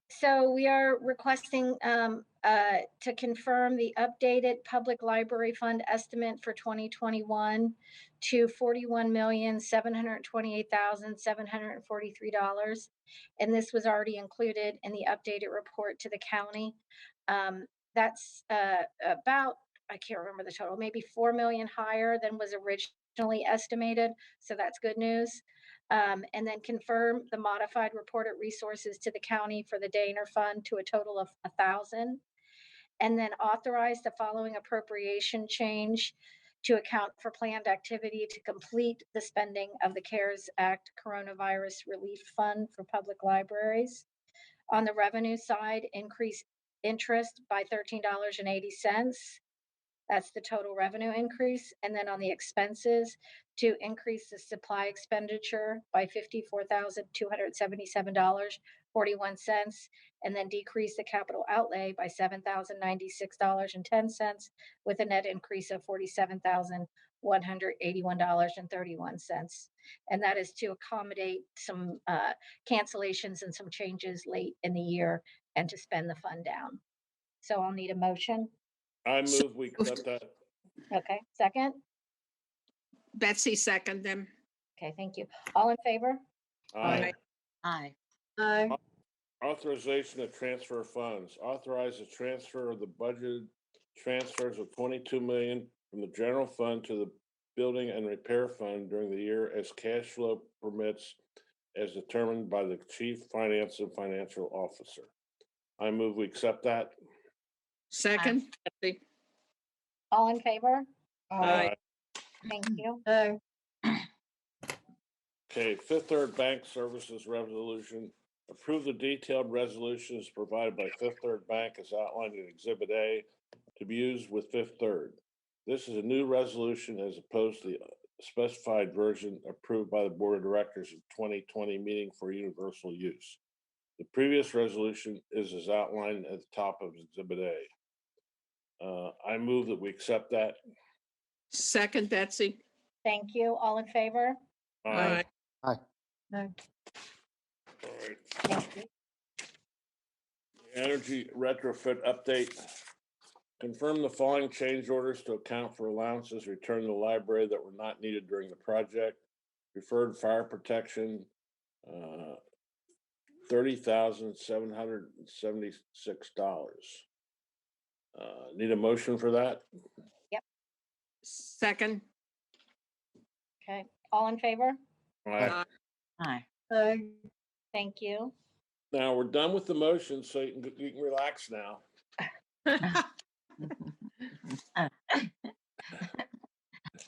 [SPEAKER 3] So we are requesting to confirm the updated public library fund estimate for 2021 to $41,728,743. And this was already included in the updated report to the county. That's about, I can't remember the total, maybe 4 million higher than was originally estimated. So that's good news. And then confirm the modified reported resources to the county for the Daner Fund to a total of 1,000. And then authorize the following appropriation change to account for planned activity to complete the spending of the CARES Act Coronavirus Relief Fund for public libraries. On the revenue side, increase interest by $13.80. That's the total revenue increase. And then on the expenses, to increase the supply expenditure by $54,277.41, and then decrease the capital outlay by $7,096.10, with a net increase of $47,181.31. And that is to accommodate some cancellations and some changes late in the year and to spend the fund down. So I'll need a motion.
[SPEAKER 9] I move we accept that.
[SPEAKER 3] Okay, second?
[SPEAKER 4] Betsy, second them.
[SPEAKER 3] Okay, thank you. All in favor?
[SPEAKER 9] Aye.
[SPEAKER 6] Aye.
[SPEAKER 1] Aye.
[SPEAKER 9] Authorization to transfer funds. Authorize the transfer of the budget transfers of 22 million from the general fund to the building and repair fund during the year as cash flow permits, as determined by the chief finance and financial officer. I move we accept that.
[SPEAKER 4] Second, Betsy.
[SPEAKER 3] All in favor?
[SPEAKER 4] Aye.
[SPEAKER 3] Thank you.
[SPEAKER 1] Aye.
[SPEAKER 9] Okay, Fifth Third Bank Services Resolution. Approve the detailed resolutions provided by Fifth Third Bank as outlined in Exhibit A to be used with Fifth Third. This is a new resolution as opposed to the specified version approved by the Board of Directors in 2020 meeting for universal use. The previous resolution is as outlined at the top of Exhibit A. I move that we accept that.
[SPEAKER 4] Second, Betsy.
[SPEAKER 3] Thank you. All in favor?
[SPEAKER 4] Aye.
[SPEAKER 9] All right.
[SPEAKER 3] Thank you.
[SPEAKER 9] Energy retrofit update. Confirm the following change orders to account for allowances returned to the library that were not needed during the project. Preferred fire protection, $30,776. Need a motion for that?
[SPEAKER 4] Second.
[SPEAKER 3] Okay. All in favor?
[SPEAKER 9] All right.
[SPEAKER 4] Aye.
[SPEAKER 6] Hi.
[SPEAKER 3] Thank you.
[SPEAKER 9] Now we're done with the motion, so you can relax now.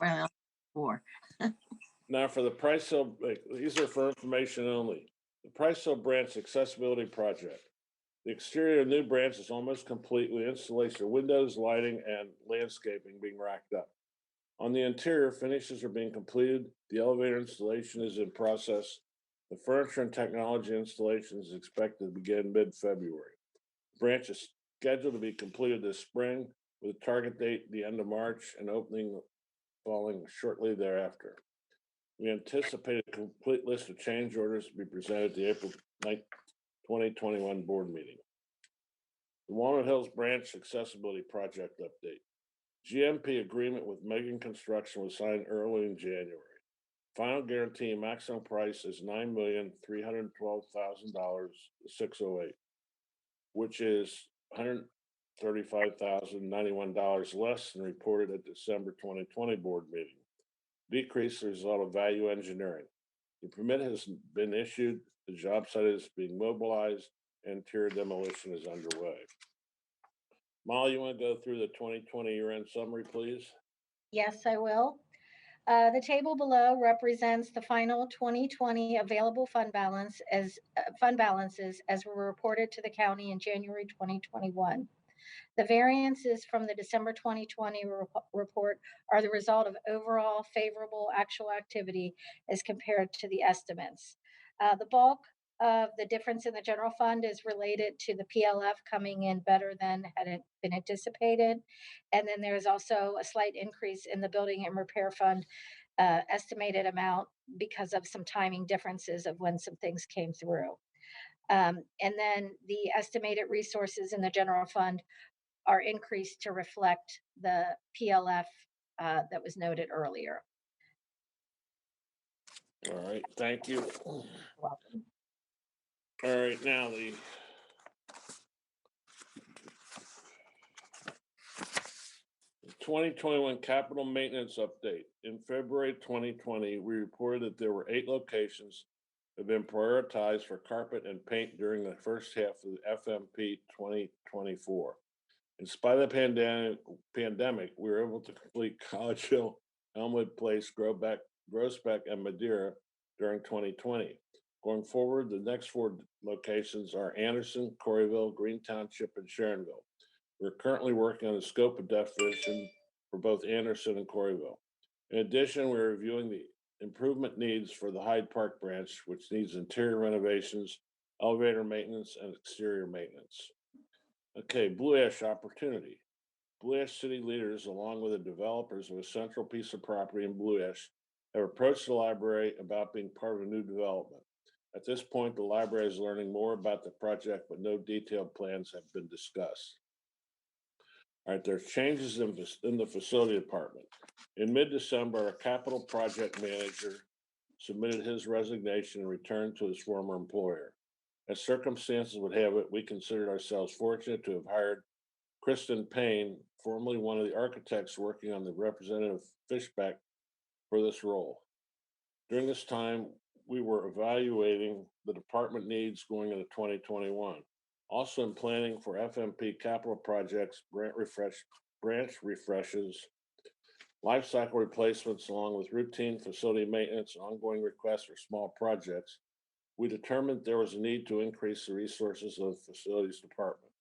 [SPEAKER 6] Well, 4.
[SPEAKER 9] Now for the Price Hill, these are for information only. The Price Hill Branch Accessibility Project. The exterior of the new branch is almost complete with installation of windows, lighting, and landscaping being racked up. On the interior, finishes are being completed. The elevator installation is in process. The furniture and technology installation is expected to begin mid-February. The branch is scheduled to be completed this spring with a target date the end of March and opening following shortly thereafter. We anticipate a complete list of change orders to be presented at the April 9th, 2021 board meeting. The Walnut Hills Branch Accessibility Project update. GMP agreement with Megan Construction was signed early in January. Final guarantee maximum price is $9,312,608, which is $135,091 less than reported at December 2020 board meeting. Decrease as a result of value engineering. The permit has been issued, the job site is being mobilized, and interior demolition is underway. Molly, you want to go through the 2020 year-end summary, please?
[SPEAKER 3] Yes, I will. The table below represents the final 2020 available fund balances as were reported to the county in January 2021. The variances from the December 2020 report are the result of overall favorable actual activity as compared to the estimates. The bulk of the difference in the general fund is related to the PLF coming in better than had been anticipated. And then there's also a slight increase in the building and repair fund estimated amount because of some timing differences of when some things came through. And then the estimated resources in the general fund are increased to reflect the PLF that was noted earlier.
[SPEAKER 9] All right, thank you.
[SPEAKER 3] Welcome.
[SPEAKER 9] All right, now the The 2021 capital maintenance update. In February 2020, we reported that there were 8 locations that have been prioritized for carpet and paint during the first half of the FMP 2024. In spite of the pandemic, we were able to complete College Hill, Elmwood Place, Groesbeck, and Madeira during 2020. Going forward, the next 4 locations are Anderson, Corryville, Green Township, and Sharonville. We're currently working on the scope of definition for both Anderson and Corryville. In addition, we're reviewing the improvement needs for the Hyde Park branch, which needs interior renovations, elevator maintenance, and exterior maintenance. Okay, Blue Ash opportunity. Blue Ash city leaders, along with the developers of a central piece of property in Blue Ash, have approached the library about being part of a new development. At this point, the library is learning more about the project, but no detailed plans have been discussed. All right, there's changes in the facility department. In mid-December, our capital project manager submitted his resignation and returned to his former employer. As circumstances would have it, we considered ourselves fortunate to have hired Kristen Payne, formerly one of the architects working on the Representative Fishback, for this role. During this time, we were evaluating the department needs going into 2021. Also in planning for FMP capital projects, branch refreshes, life cycle replacements, along with routine facility maintenance and ongoing requests for small projects, we determined there was a need to increase the resources of the facilities department.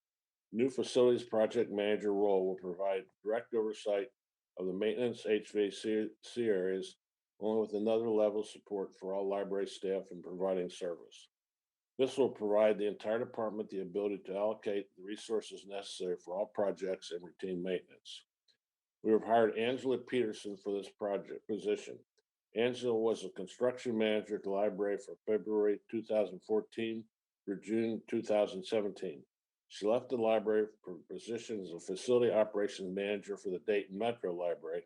[SPEAKER 9] New facilities project manager role will provide direct oversight of the maintenance HVAC areas, along with another level of support for all library staff in providing service. This will provide the entire department the ability to allocate the resources necessary for all projects and routine maintenance. We have hired Angela Peterson for this project position. Angela was a construction manager at the library from February 2014 through June 2017. She left the library for a position as a facility operations manager for the Dayton Metro Library.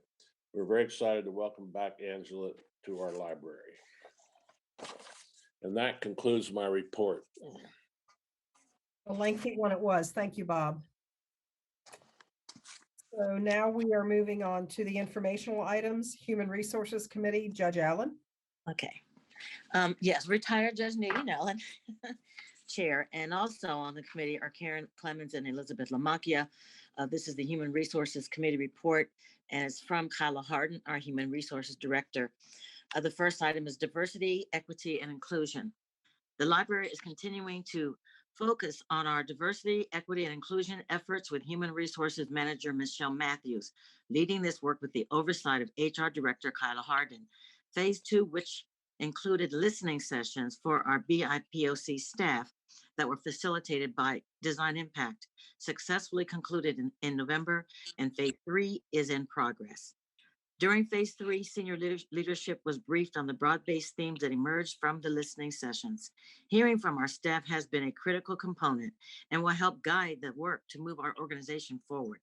[SPEAKER 9] We're very excited to welcome back Angela to our library. And that concludes my report.
[SPEAKER 1] A lengthy one it was. Thank you, Bob. So now we are moving on to the informational items. Human Resources Committee, Judge Allen.
[SPEAKER 6] Okay. Yes, retired Judge Nadine Allen, Chair, and also on the committee are Karen Clemens and Elizabeth Lamacchia. This is the Human Resources Committee report, and it's from Kyla Harden, our Human Resources Director. The first item is diversity, equity, and inclusion. The library is continuing to focus on our diversity, equity, and inclusion efforts with Human Resources Manager Michelle Matthews, leading this work with the oversight of HR Director Kyla Harden. Phase 2, which included listening sessions for our BIPOC staff that were facilitated by Design Impact, successfully concluded in November, and Phase 3 is in progress. During Phase 3, senior leadership was briefed on the broad-based themes that emerged from the listening sessions. Hearing from our staff has been a critical component and will help guide the work to move our organization forward.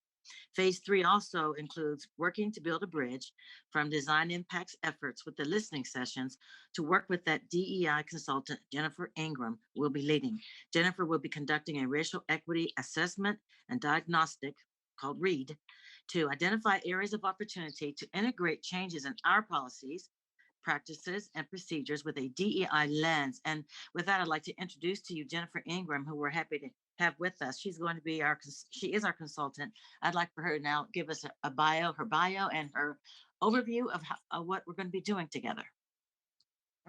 [SPEAKER 6] Phase 3 also includes working to build a bridge from Design Impact's efforts with the listening sessions to work with that DEI consultant, Jennifer Ingram, will be leading. Jennifer will be conducting a racial equity assessment and diagnostic called READ to identify areas of opportunity to integrate changes in our policies, practices, and procedures with a DEI lens. And with that, I'd like to introduce to you Jennifer Ingram, who we're happy to have with us. She's going to be she is our consultant. I'd like for her to now give us her bio and her overview of what we're going to be doing together.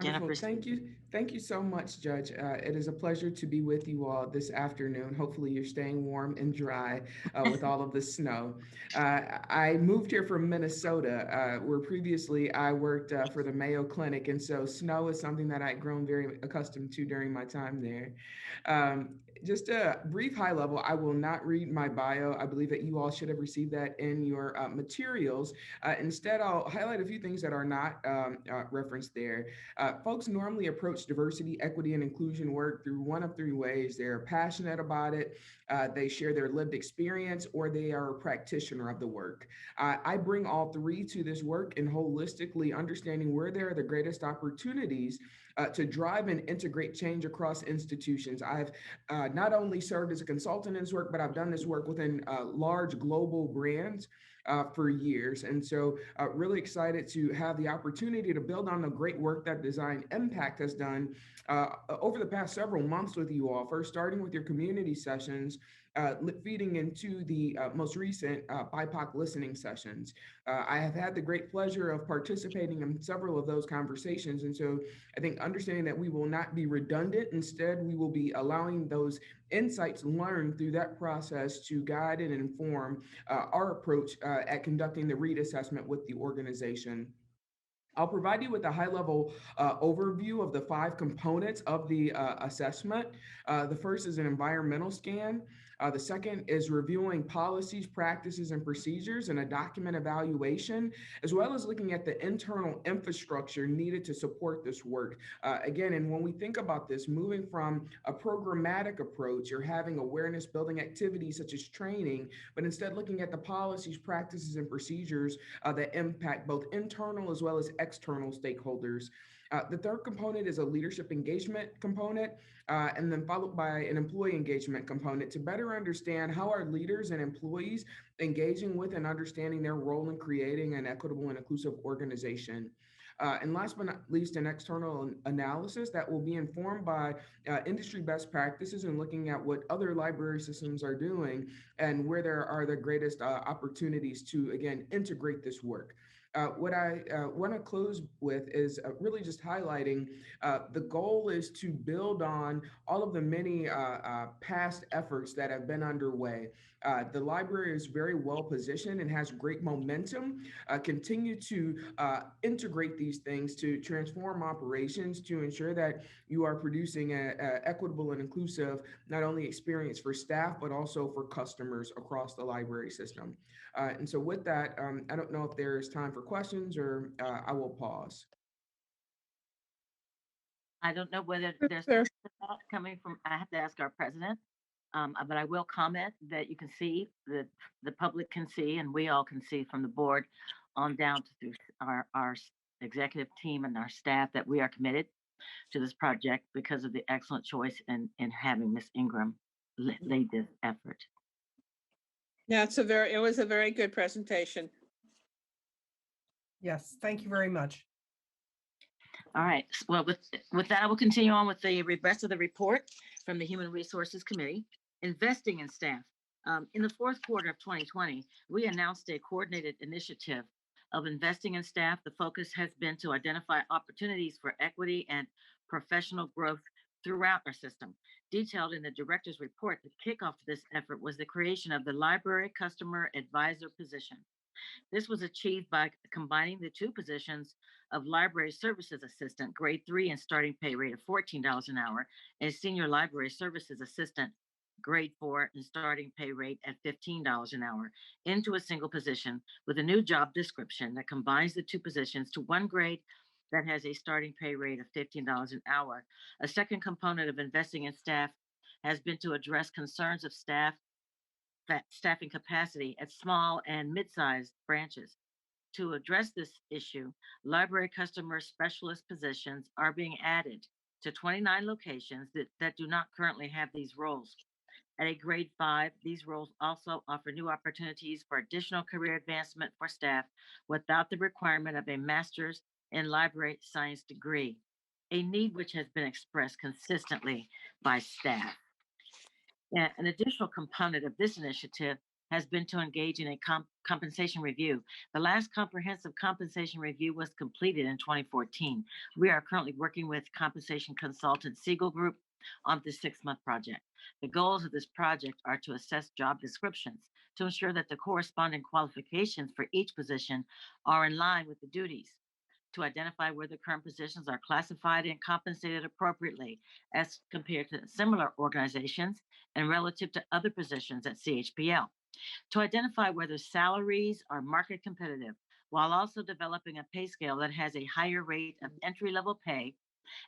[SPEAKER 11] Wonderful.
[SPEAKER 6] Jennifer.
[SPEAKER 11] Thank you so much, Judge. It is a pleasure to be with you all this afternoon. Hopefully you're staying warm and dry with all of the snow. I moved here from Minnesota, where previously I worked for the Mayo Clinic. And so snow is something that I'd grown very accustomed to during my time there. Just a brief high level, I will not read my bio. I believe that you all should have received that in your materials. Instead, I'll highlight a few things that are not referenced there. Folks normally approach diversity, equity, and inclusion work through one of three ways. They're passionate about it, they share their lived experience, or they are a practitioner of the work. I bring all three to this work and holistically understanding where there are the greatest opportunities to drive and integrate change across institutions. I've not only served as a consultant in this work, but I've done this work within large global brands for years. And so really excited to have the opportunity to build on the great work that Design Impact has done over the past several months with you all, first starting with your community sessions, feeding into the most recent BIPOC listening sessions. I have had the great pleasure of participating in several of those conversations. And so I think understanding that we will not be redundant, instead we will be allowing those insights learned through that process to guide and inform our approach at conducting the READ assessment with the organization. I'll provide you with a high-level overview of the 5 components of the assessment. The first is an environmental scan. The second is reviewing policies, practices, and procedures and a document evaluation, as well as looking at the internal infrastructure needed to support this work. Again, and when we think about this, moving from a programmatic approach, you're having awareness building activities such as training, but instead looking at the policies, practices, and procedures that impact both internal as well as external stakeholders. The third component is a leadership engagement component, and then followed by an employee engagement component to better understand how our leaders and employees engaging with and understanding their role in creating an equitable and inclusive organization. And last but not least, an external analysis that will be informed by industry best practices and looking at what other library systems are doing and where there are the greatest opportunities to, again, integrate this work. What I want to close with is really just highlighting the goal is to build on all of the many past efforts that have been underway. The library is very well positioned and has great momentum. Continue to integrate these things to transform operations to ensure that you are producing an equitable and inclusive not only experience for staff, but also for customers across the library system. And so with that, I don't know if there is time for questions or I will pause.
[SPEAKER 6] I don't know whether there's coming from, I have to ask our president, but I will comment that you can see, that the public can see, and we all can see from the board on down to through our executive team and our staff that we are committed to this project because of the excellent choice in having Ms. Ingram lead this effort.
[SPEAKER 4] Yeah, it was a very good presentation.
[SPEAKER 1] Yes, thank you very much.
[SPEAKER 6] All right. Well, with that, I will continue on with the rest of the report from the Human Resources Committee. Investing in staff. In the fourth quarter of 2020, we announced a coordinated initiative of investing in staff. The focus has been to identify opportunities for equity and professional growth throughout our system. Detailed in the director's report, the kickoff to this effort was the creation of the Library Customer Advisor position. This was achieved by combining the two positions of Library Services Assistant, grade 3 and starting pay rate of $14 an hour, and Senior Library Services Assistant, grade 4 and starting pay rate at $15 an hour, into a single position with a new job description that combines the two positions to one grade that has a starting pay rate of $15 an hour. A second component of investing in staff has been to address concerns of staffing capacity at small and mid-sized branches. To address this issue, library customer specialist positions are being added to 29 locations that do not currently have these roles. At a grade 5, these roles also offer new opportunities for additional career advancement for staff without the requirement of a master's in library science degree, a need which has been expressed consistently by staff. An additional component of this initiative has been to engage in a compensation review. The last comprehensive compensation review was completed in 2014. We are currently working with compensation consultant Siegel Group on this 6-month project. The goals of this project are to assess job descriptions to ensure that the corresponding qualifications for each position are in line with the duties, to identify where the current positions are classified and compensated appropriately as compared to similar organizations and relative to other positions at CHPL, to identify whether salaries are market competitive, while also developing a pay scale that has a higher rate of entry-level pay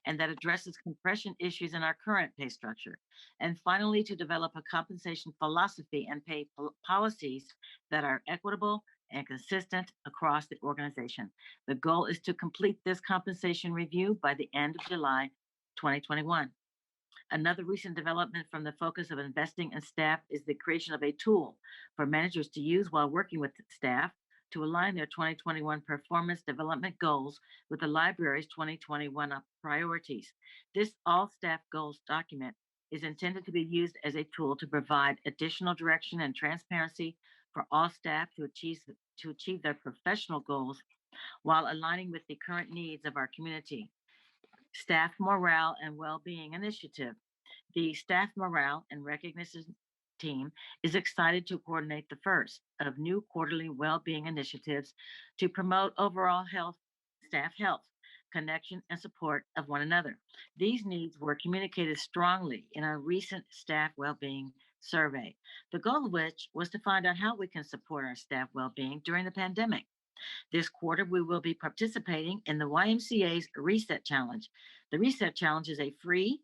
[SPEAKER 6] and that addresses compression issues in our current pay structure. And finally, to develop a compensation philosophy and pay policies that are equitable and consistent across the organization. The goal is to complete this compensation review by the end of July 2021. Another recent development from the focus of investing in staff is the creation of a tool for managers to use while working with staff to align their 2021 performance development goals with the library's 2021 priorities. This all staff goals document is intended to be used as a tool to provide additional direction and transparency for all staff to achieve their professional goals while aligning with the current needs of our community. Staff Morale and Wellbeing Initiative. The Staff Morale and Recognition team is excited to coordinate the first of new quarterly well-being initiatives to promote overall health, staff health, connection, and support of one another. These needs were communicated strongly in our recent staff well-being survey, the goal of which was to find out how we can support our staff well-being during the pandemic. This quarter, we will be participating in the YMCA's Reset Challenge. The Reset Challenge is a free,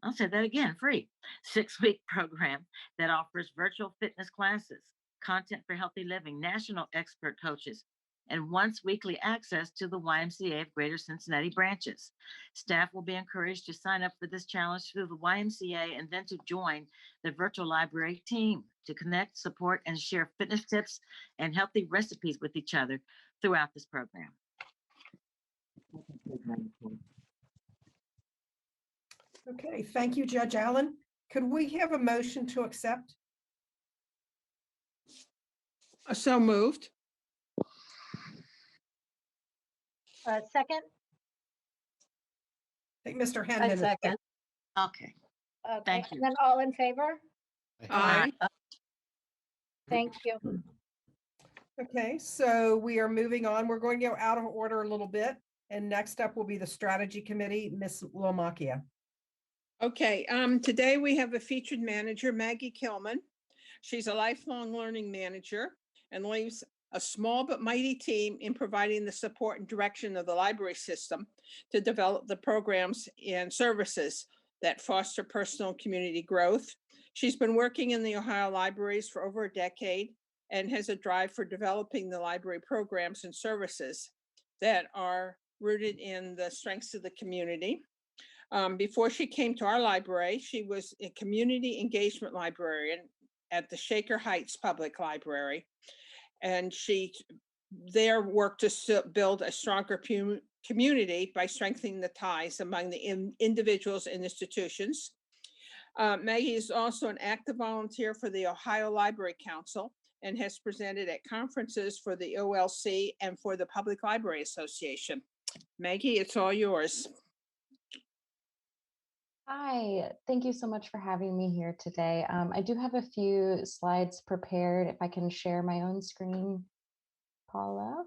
[SPEAKER 6] I'll say that again, free 6-week program that offers virtual fitness classes, content for healthy living, national expert coaches, and once weekly access to the YMCA of Greater Cincinnati branches. Staff will be encouraged to sign up for this challenge through the YMCA and then to join the virtual library team to connect, support, and share fitness tips and healthy recipes with each other throughout this program.
[SPEAKER 1] Okay, thank you, Judge Allen. Could we have a motion to accept?
[SPEAKER 4] So moved.
[SPEAKER 3] Second?
[SPEAKER 1] I think Mr.
[SPEAKER 12] I
[SPEAKER 1] Henman.
[SPEAKER 12] second.
[SPEAKER 6] Okay,
[SPEAKER 3] Okay,
[SPEAKER 6] Thank you.
[SPEAKER 3] and then all in favor?
[SPEAKER 4] Aye.
[SPEAKER 3] Thank you.
[SPEAKER 1] Okay, so we are moving on. We're going to go out of order a little bit. And next up will be the Strategy Committee, Ms. Lomakia.
[SPEAKER 4] Okay, today we have a featured manager, Maggie Kilman. She's a lifelong learning manager and leads a small but mighty team in providing the support and direction of the library system to develop the programs and services that foster personal community growth. She's been working in the Ohio libraries for over a decade and has a drive for developing the library programs and services that are rooted in the strengths of the community. Before she came to our library, she was a community engagement librarian at the Shaker Heights Public Library. And she there worked to build a stronger community by strengthening the ties among the individuals and institutions. Maggie is also an active volunteer for the Ohio Library Council and has presented at conferences for the OLC and for the Public Library Association. Maggie, it's all yours.
[SPEAKER 13] Hi, thank you so much for having me here today. I do have a few slides prepared. If I can share my own screen, Paula.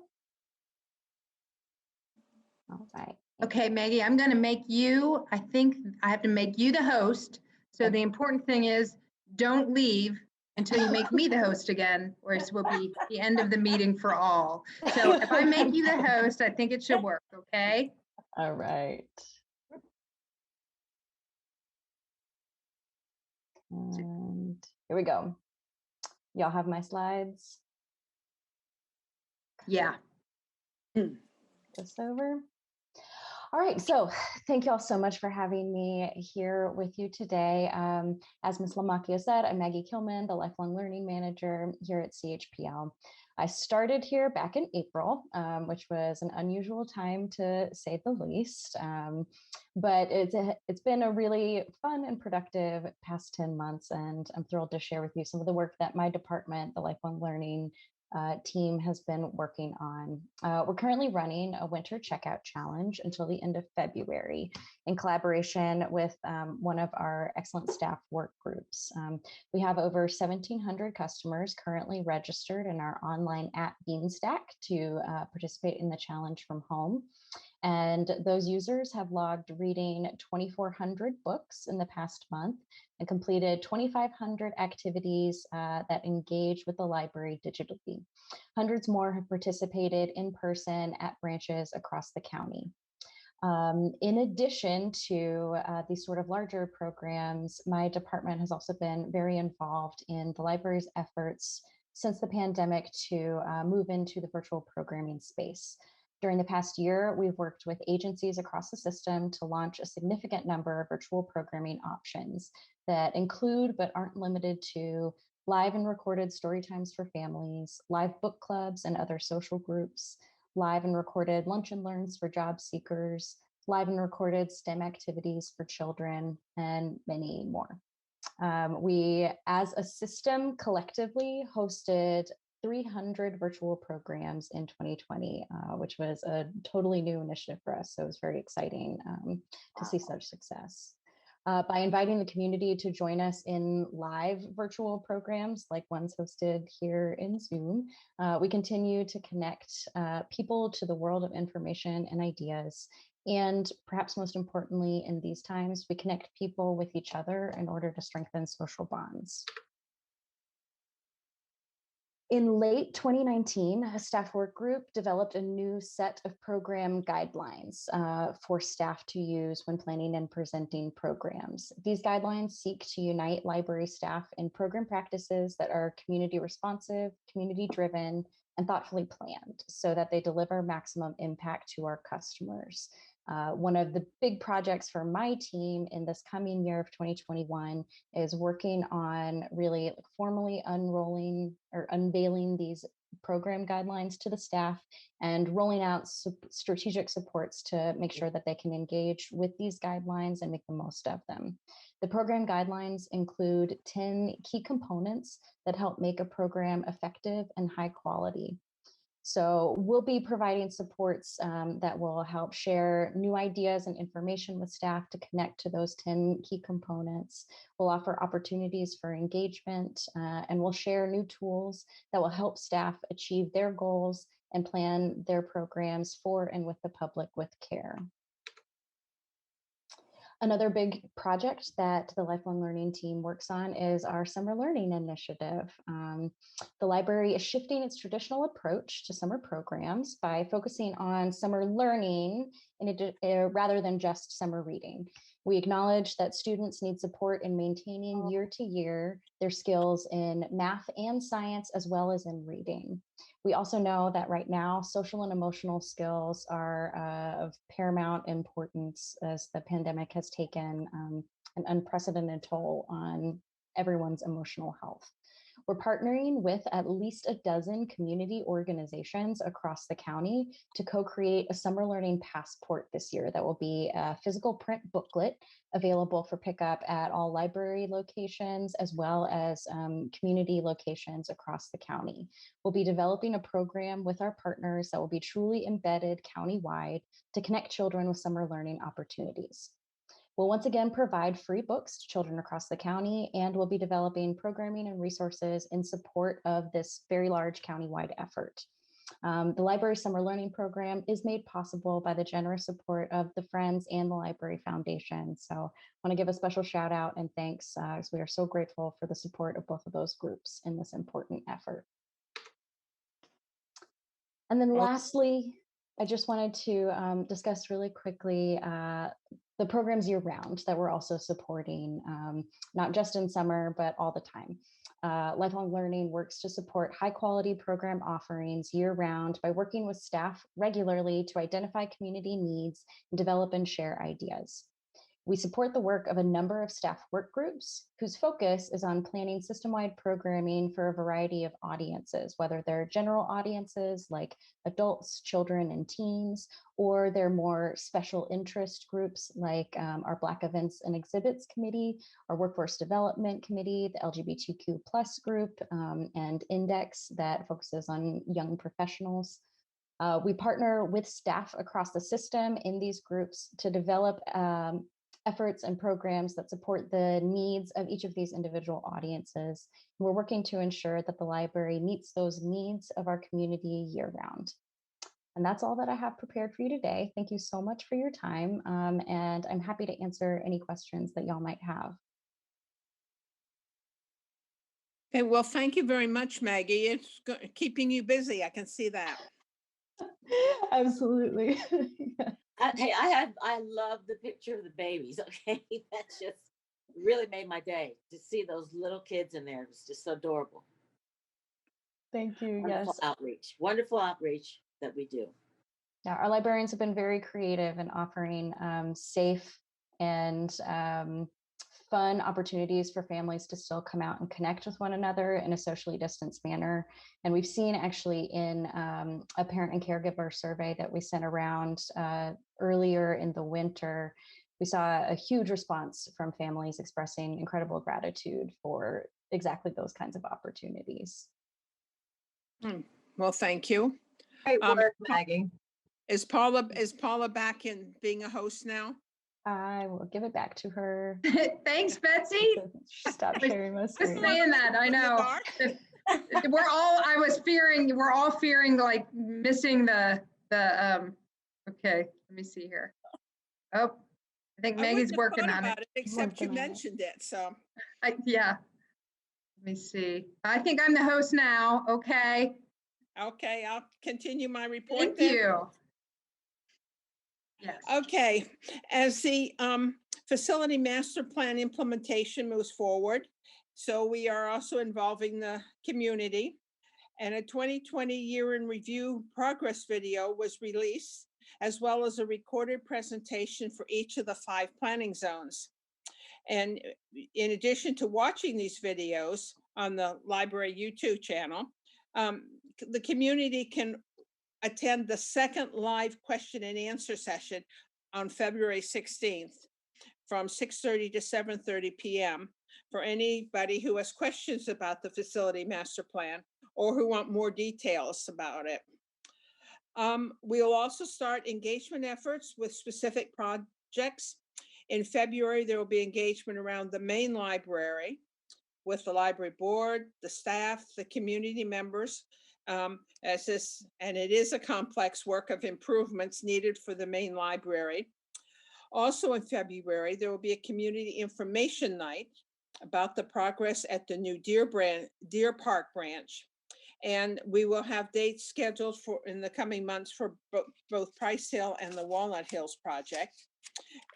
[SPEAKER 13] All right.
[SPEAKER 2] Okay, Maggie, I'm going to make you, I think I have to make you the host. So the important thing is don't leave until you make me the host again, or it will be the end of the meeting for all. So if I make you the host, I think it should work, okay?
[SPEAKER 13] All right. And here we go. Y'all have my slides?
[SPEAKER 2] Yeah.
[SPEAKER 13] This over. All right, so thank you all so much for having me here with you today. As Ms. Lamakia said, I'm Maggie Kilman, the Lifelong Learning Manager here at CHPL. I started here back in April, which was an unusual time to say the least, but it's been a really fun and productive past 10 months, and I'm thrilled to share with you some of the work that my department, the Lifelong Learning team, has been working on. We're currently running a winter checkout challenge until the end of February in collaboration with one of our excellent staff work groups. We have over 1,700 customers currently registered in our online app Beanstack to participate in the challenge from home. And those users have logged reading 2,400 books in the past month and completed 2,500 activities that engage with the library digitally. Hundreds more have participated in person at branches across the county. In addition to these sort of larger programs, my department has also been very involved in the library's efforts since the pandemic to move into the virtual programming space. During the past year, we've worked with agencies across the system to launch a significant number of virtual programming options that include but aren't limited to live and recorded story times for families, live book clubs and other social groups, live and recorded lunch and learns for job seekers, live and recorded STEM activities for children, and many more. We, as a system, collectively hosted 300 virtual programs in 2020, which was a totally new initiative for us. So it was very exciting to see such success. By inviting the community to join us in live virtual programs like ones hosted here in Zoom, we continue to connect people to the world of information and ideas. And perhaps most importantly, in these times, we connect people with each other in order to strengthen social bonds. In late 2019, a staff work group developed a new set of program guidelines for staff to use when planning and presenting programs. These guidelines seek to unite library staff in program practices that are community responsive, community driven, and thoughtfully planned so that they deliver maximum impact to our customers. One of the big projects for my team in this coming year of 2021 is working on really formally unrolling or unveiling these program guidelines to the staff and rolling out strategic supports to make sure that they can engage with these guidelines and make the most of them. The program guidelines include 10 key components that help make a program effective and high quality. So we'll be providing supports that will help share new ideas and information with staff to connect to those 10 key components. We'll offer opportunities for engagement, and we'll share new tools that will help staff achieve their goals and plan their programs for and with the public with care. Another big project that the Lifelong Learning team works on is our Summer Learning Initiative. The library is shifting its traditional approach to summer programs by focusing on summer learning rather than just summer reading. We acknowledge that students need support in maintaining year to year their skills in math and science, as well as in reading. We also know that right now, social and emotional skills are of paramount importance as the pandemic has taken an unprecedented toll on everyone's emotional health. We're partnering with at least a dozen community organizations across the county to co-create a summer learning passport this year that will be a physical print booklet available for pickup at all library locations, as well as community locations across the county. We'll be developing a program with our partners that will be truly embedded countywide to connect children with summer learning opportunities. We'll once again provide free books to children across the county, and we'll be developing programming and resources in support of this very large countywide effort. The Library Summer Learning Program is made possible by the generous support of the Friends and the Library Foundation. So I want to give a special shout out and thanks, as we are so grateful for the support of both of those groups in this important effort. And then lastly, I just wanted to discuss really quickly the programs year round that we're also supporting, not just in summer, but all the time. Lifelong Learning works to support high quality program offerings year round by working with staff regularly to identify community needs and develop and share ideas. We support the work of a number of staff work groups whose focus is on planning system-wide programming for a variety of audiences, whether they're general audiences like adults, children, and teens, or they're more special interest groups like our Black Events and Exhibits Committee, our Workforce Development Committee, the LGBTQ+ group, and Index that focuses on young professionals. We partner with staff across the system in these groups to develop efforts and programs that support the needs of each of these individual audiences. We're working to ensure that the library meets those needs of our community year round. And that's all that I have prepared for you today. Thank you so much for your time. And I'm happy to answer any questions that y'all might have.
[SPEAKER 4] Okay, well, thank you very much, Maggie. It's keeping you busy. I can see that.
[SPEAKER 13] Absolutely.
[SPEAKER 6] I love the picture of the babies. Okay, that just really made my day to see those little kids in there. It was just so adorable.
[SPEAKER 13] Thank you.
[SPEAKER 6] Wonderful
[SPEAKER 13] Yes.
[SPEAKER 6] wonderful outreach that we do.
[SPEAKER 13] Yeah, our librarians have been very creative in offering safe and fun opportunities for families to still come out and connect with one another in a socially distanced manner. And we've seen actually in a parent and caregiver survey that we sent around earlier in the winter, we saw a huge response from families expressing incredible gratitude for exactly those kinds of opportunities.
[SPEAKER 4] Well, thank you.
[SPEAKER 12] Great work, Maggie.
[SPEAKER 4] Is Paula back in being a host now?
[SPEAKER 13] I will give it back to her.
[SPEAKER 2] Thanks, Betsy.
[SPEAKER 13] Stop sharing my screen.
[SPEAKER 2] Just saying that, I know. We're all fearing like missing the okay, let me see here. Oh, I think Maggie's working on it.
[SPEAKER 4] Except you mentioned it, so.
[SPEAKER 2] Yeah. Let me see. I think I'm the host now, okay?
[SPEAKER 4] Okay, I'll continue my report.
[SPEAKER 2] Thank
[SPEAKER 4] then.
[SPEAKER 2] you. Yes.
[SPEAKER 4] Okay, as the facility master plan implementation moves forward, so we are also involving the community. And a 2020 year in review progress video was released, as well as a recorded presentation for each of the 5 planning zones. And in addition to watching these videos on the library YouTube channel, the community can attend the second live question and answer session on February 16th from 6:30 to 7:30 p.m. for anybody who has questions about the facility master plan or who want more details about it. We'll also start engagement efforts with specific projects. In February, there will be engagement around the main library with the library board, the staff, the community members. And it is a complex work of improvements needed for the main library. Also in February, there will be a community information night about the progress at the new Deer Park branch. And we will have dates scheduled for in the coming months for both Price Hill and the Walnut Hills project.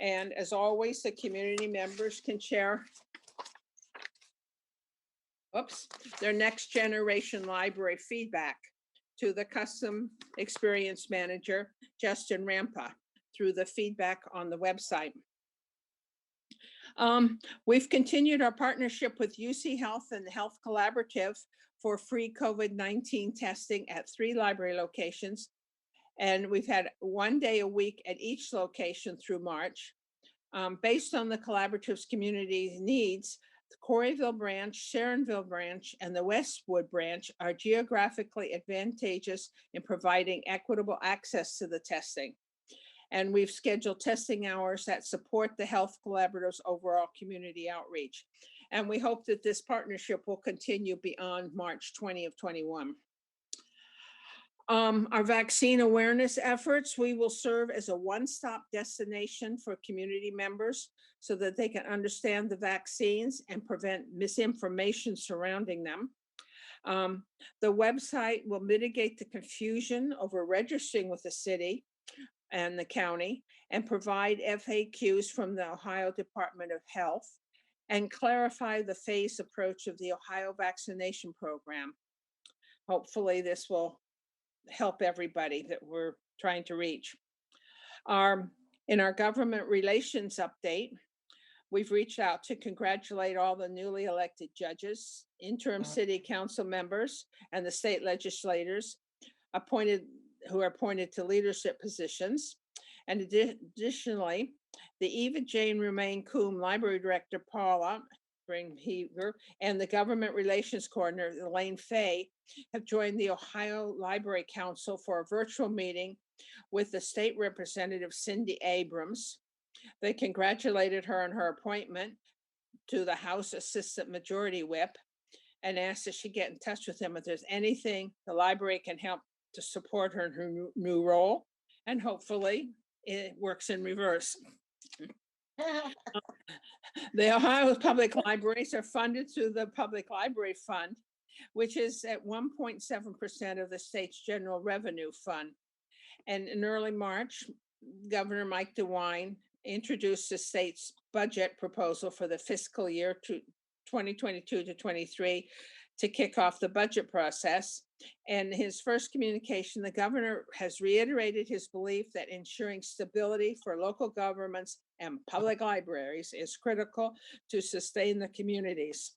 [SPEAKER 4] And as always, the community members can share their next generation library feedback to the custom experience manager, Justin Rampa, through the feedback on the website. We've continued our partnership with UC Health and the Health Collaborative for free COVID-19 testing at 3 library locations. And we've had 1 day a week at each location through March. Based on the collaborative's community needs, the Coreyville branch, Sharonville branch, and the Westwood branch are geographically advantageous in providing equitable access to the testing. And we've scheduled testing hours that support the Health Collaborative's overall community outreach. And we hope that this partnership will continue beyond March 20 of 21. Our vaccine awareness efforts, we will serve as a one-stop destination for community members so that they can understand the vaccines and prevent misinformation surrounding them. The website will mitigate the confusion over registering with the city and the county and provide FAQs from the Ohio Department of Health and clarify the phased approach of the Ohio vaccination program. Hopefully this will help everybody that we're trying to reach. In our government relations update, we've reached out to congratulate all the newly elected judges, interim city council members, and the state legislators who are appointed to leadership positions. And additionally, the Eva Jane Romaine Coombe Library Director Paula Heaver and the Government Relations Coordinator Elaine Fay have joined the Ohio Library Council for a virtual meeting with the state representative Cindy Abrams. They congratulated her on her appointment to the House Assistant Majority Whip and asked that she get in touch with them if there's anything the library can help to support her in her new role. And hopefully it works in reverse. The Ohio Public Libraries are funded through the Public Library Fund, which is at 1.7% of the state's general revenue fund. And in early March, Governor Mike DeWine introduced the state's budget proposal for the fiscal year 2022 to 23 to kick off the budget process. And his first communication, the governor has reiterated his belief that ensuring stability for local governments and public libraries is critical to sustain the communities.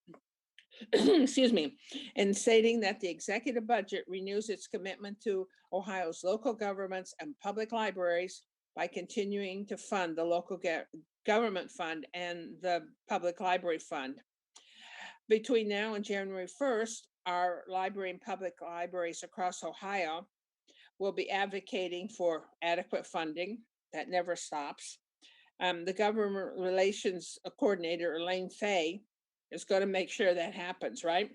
[SPEAKER 4] Excuse me, and stating that the executive budget renews its commitment to Ohio's local governments and public libraries by continuing to fund the local government fund and the public library fund. Between now and January 1st, our library and public libraries across Ohio will be advocating for adequate funding. That never stops. The government relations coordinator, Elaine Fay, is going to make sure that happens, right?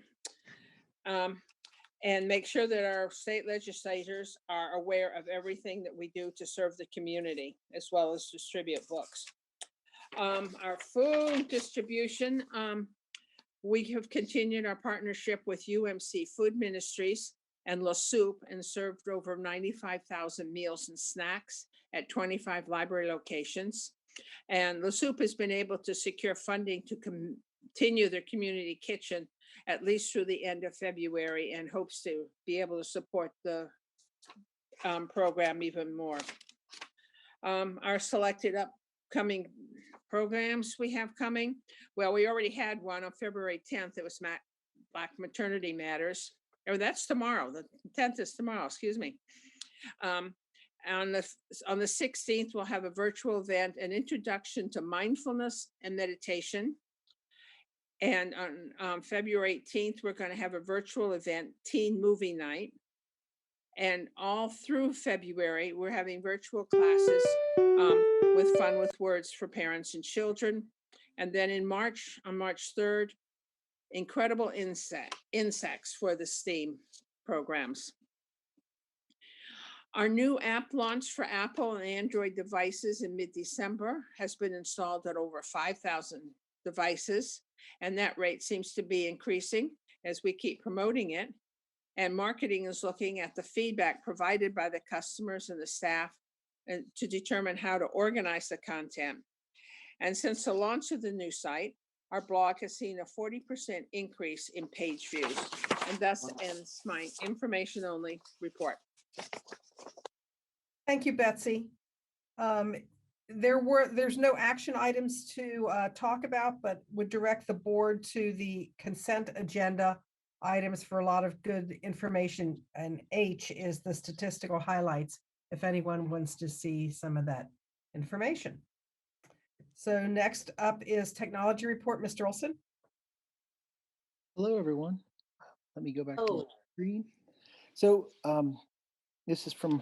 [SPEAKER 4] And make sure that our state legislators are aware of everything that we do to serve the community, as well as distribute books. Our food distribution, we have continued our partnership with UMC Food Ministries and La Soup and served over 95,000 meals and snacks at 25 library locations. And La Soup has been able to secure funding to continue their community kitchen at least through the end of February and hopes to be able to support the program even more. Our selected upcoming programs we have coming. Well, we already had one on February 10th. It was Black Maternity Matters. Or that's tomorrow. The 10th is tomorrow, excuse me. On the 16th, we'll have a virtual event, an introduction to mindfulness and meditation. And on February 18th, we're going to have a virtual event, Teen Movie Night. And all through February, we're having virtual classes with Fun with Words for parents and children. And then in March, on March 3rd, incredible insects for the STEAM programs. Our new app launched for Apple and Android devices in mid-December has been installed at over 5,000 devices, and that rate seems to be increasing as we keep promoting it. And marketing is looking at the feedback provided by the customers and the staff and to determine how to organize the content. And since the launch of the new site, our blog has seen a 40% increase in page views. And thus ends my information only report.
[SPEAKER 1] Thank you, Betsy. There's no action items to talk about, but would direct the board to the consent agenda items for a lot of good information. And H is the statistical highlights, if anyone wants to see some of that information. So next up is technology report, Mr. Olson.
[SPEAKER 10] Hello, everyone. Let me go back to the screen. So this is from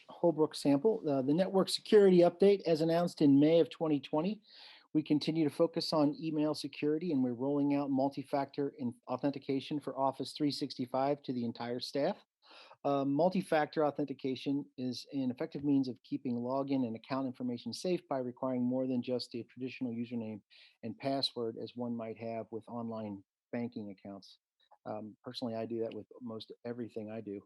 [SPEAKER 10] Holbrook Sample. The network security update, as announced in May of 2020, we continue to focus on email security, and we're rolling out multi-factor authentication for Office 365 to the entire staff. Multi-factor authentication is an effective means of keeping login and account information safe by requiring more than just a traditional username and password as one might have with online banking accounts. Personally, I do that with most everything I do.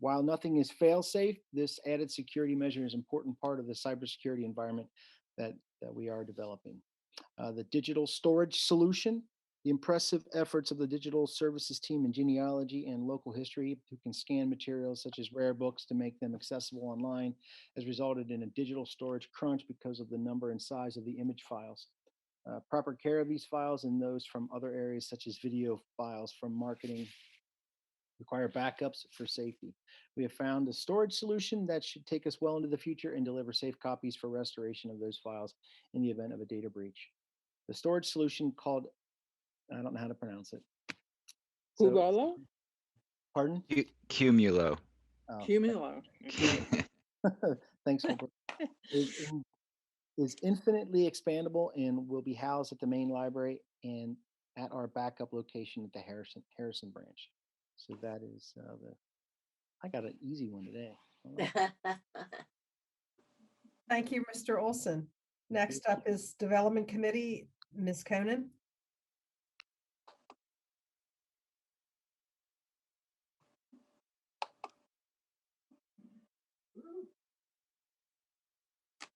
[SPEAKER 10] While nothing is fail-safe, this added security measure is an important part of the cybersecurity environment that we are developing. The digital storage solution, the impressive efforts of the digital services team in genealogy and local history, who can scan materials such as rare books to make them accessible online, has resulted in a digital storage crunch because of the number and size of the image files. Proper care of these files and those from other areas such as video files from marketing require backups for safety. We have found a storage solution that should take us well into the future and deliver safe copies for restoration of those files in the event of a data breach. The storage solution called, I don't know how to pronounce it.
[SPEAKER 4] Cumulo?
[SPEAKER 10] Pardon?
[SPEAKER 14] Cumulo.
[SPEAKER 10] Oh,
[SPEAKER 4] Cumulo.
[SPEAKER 10] thanks, Holbrook. Is infinitely expandable and will be housed at the main library and at our backup location at the Harrison branch. So that is I got an easy one today.
[SPEAKER 1] Thank you, Mr. Olson. Next up is Development Committee, Ms. Conan.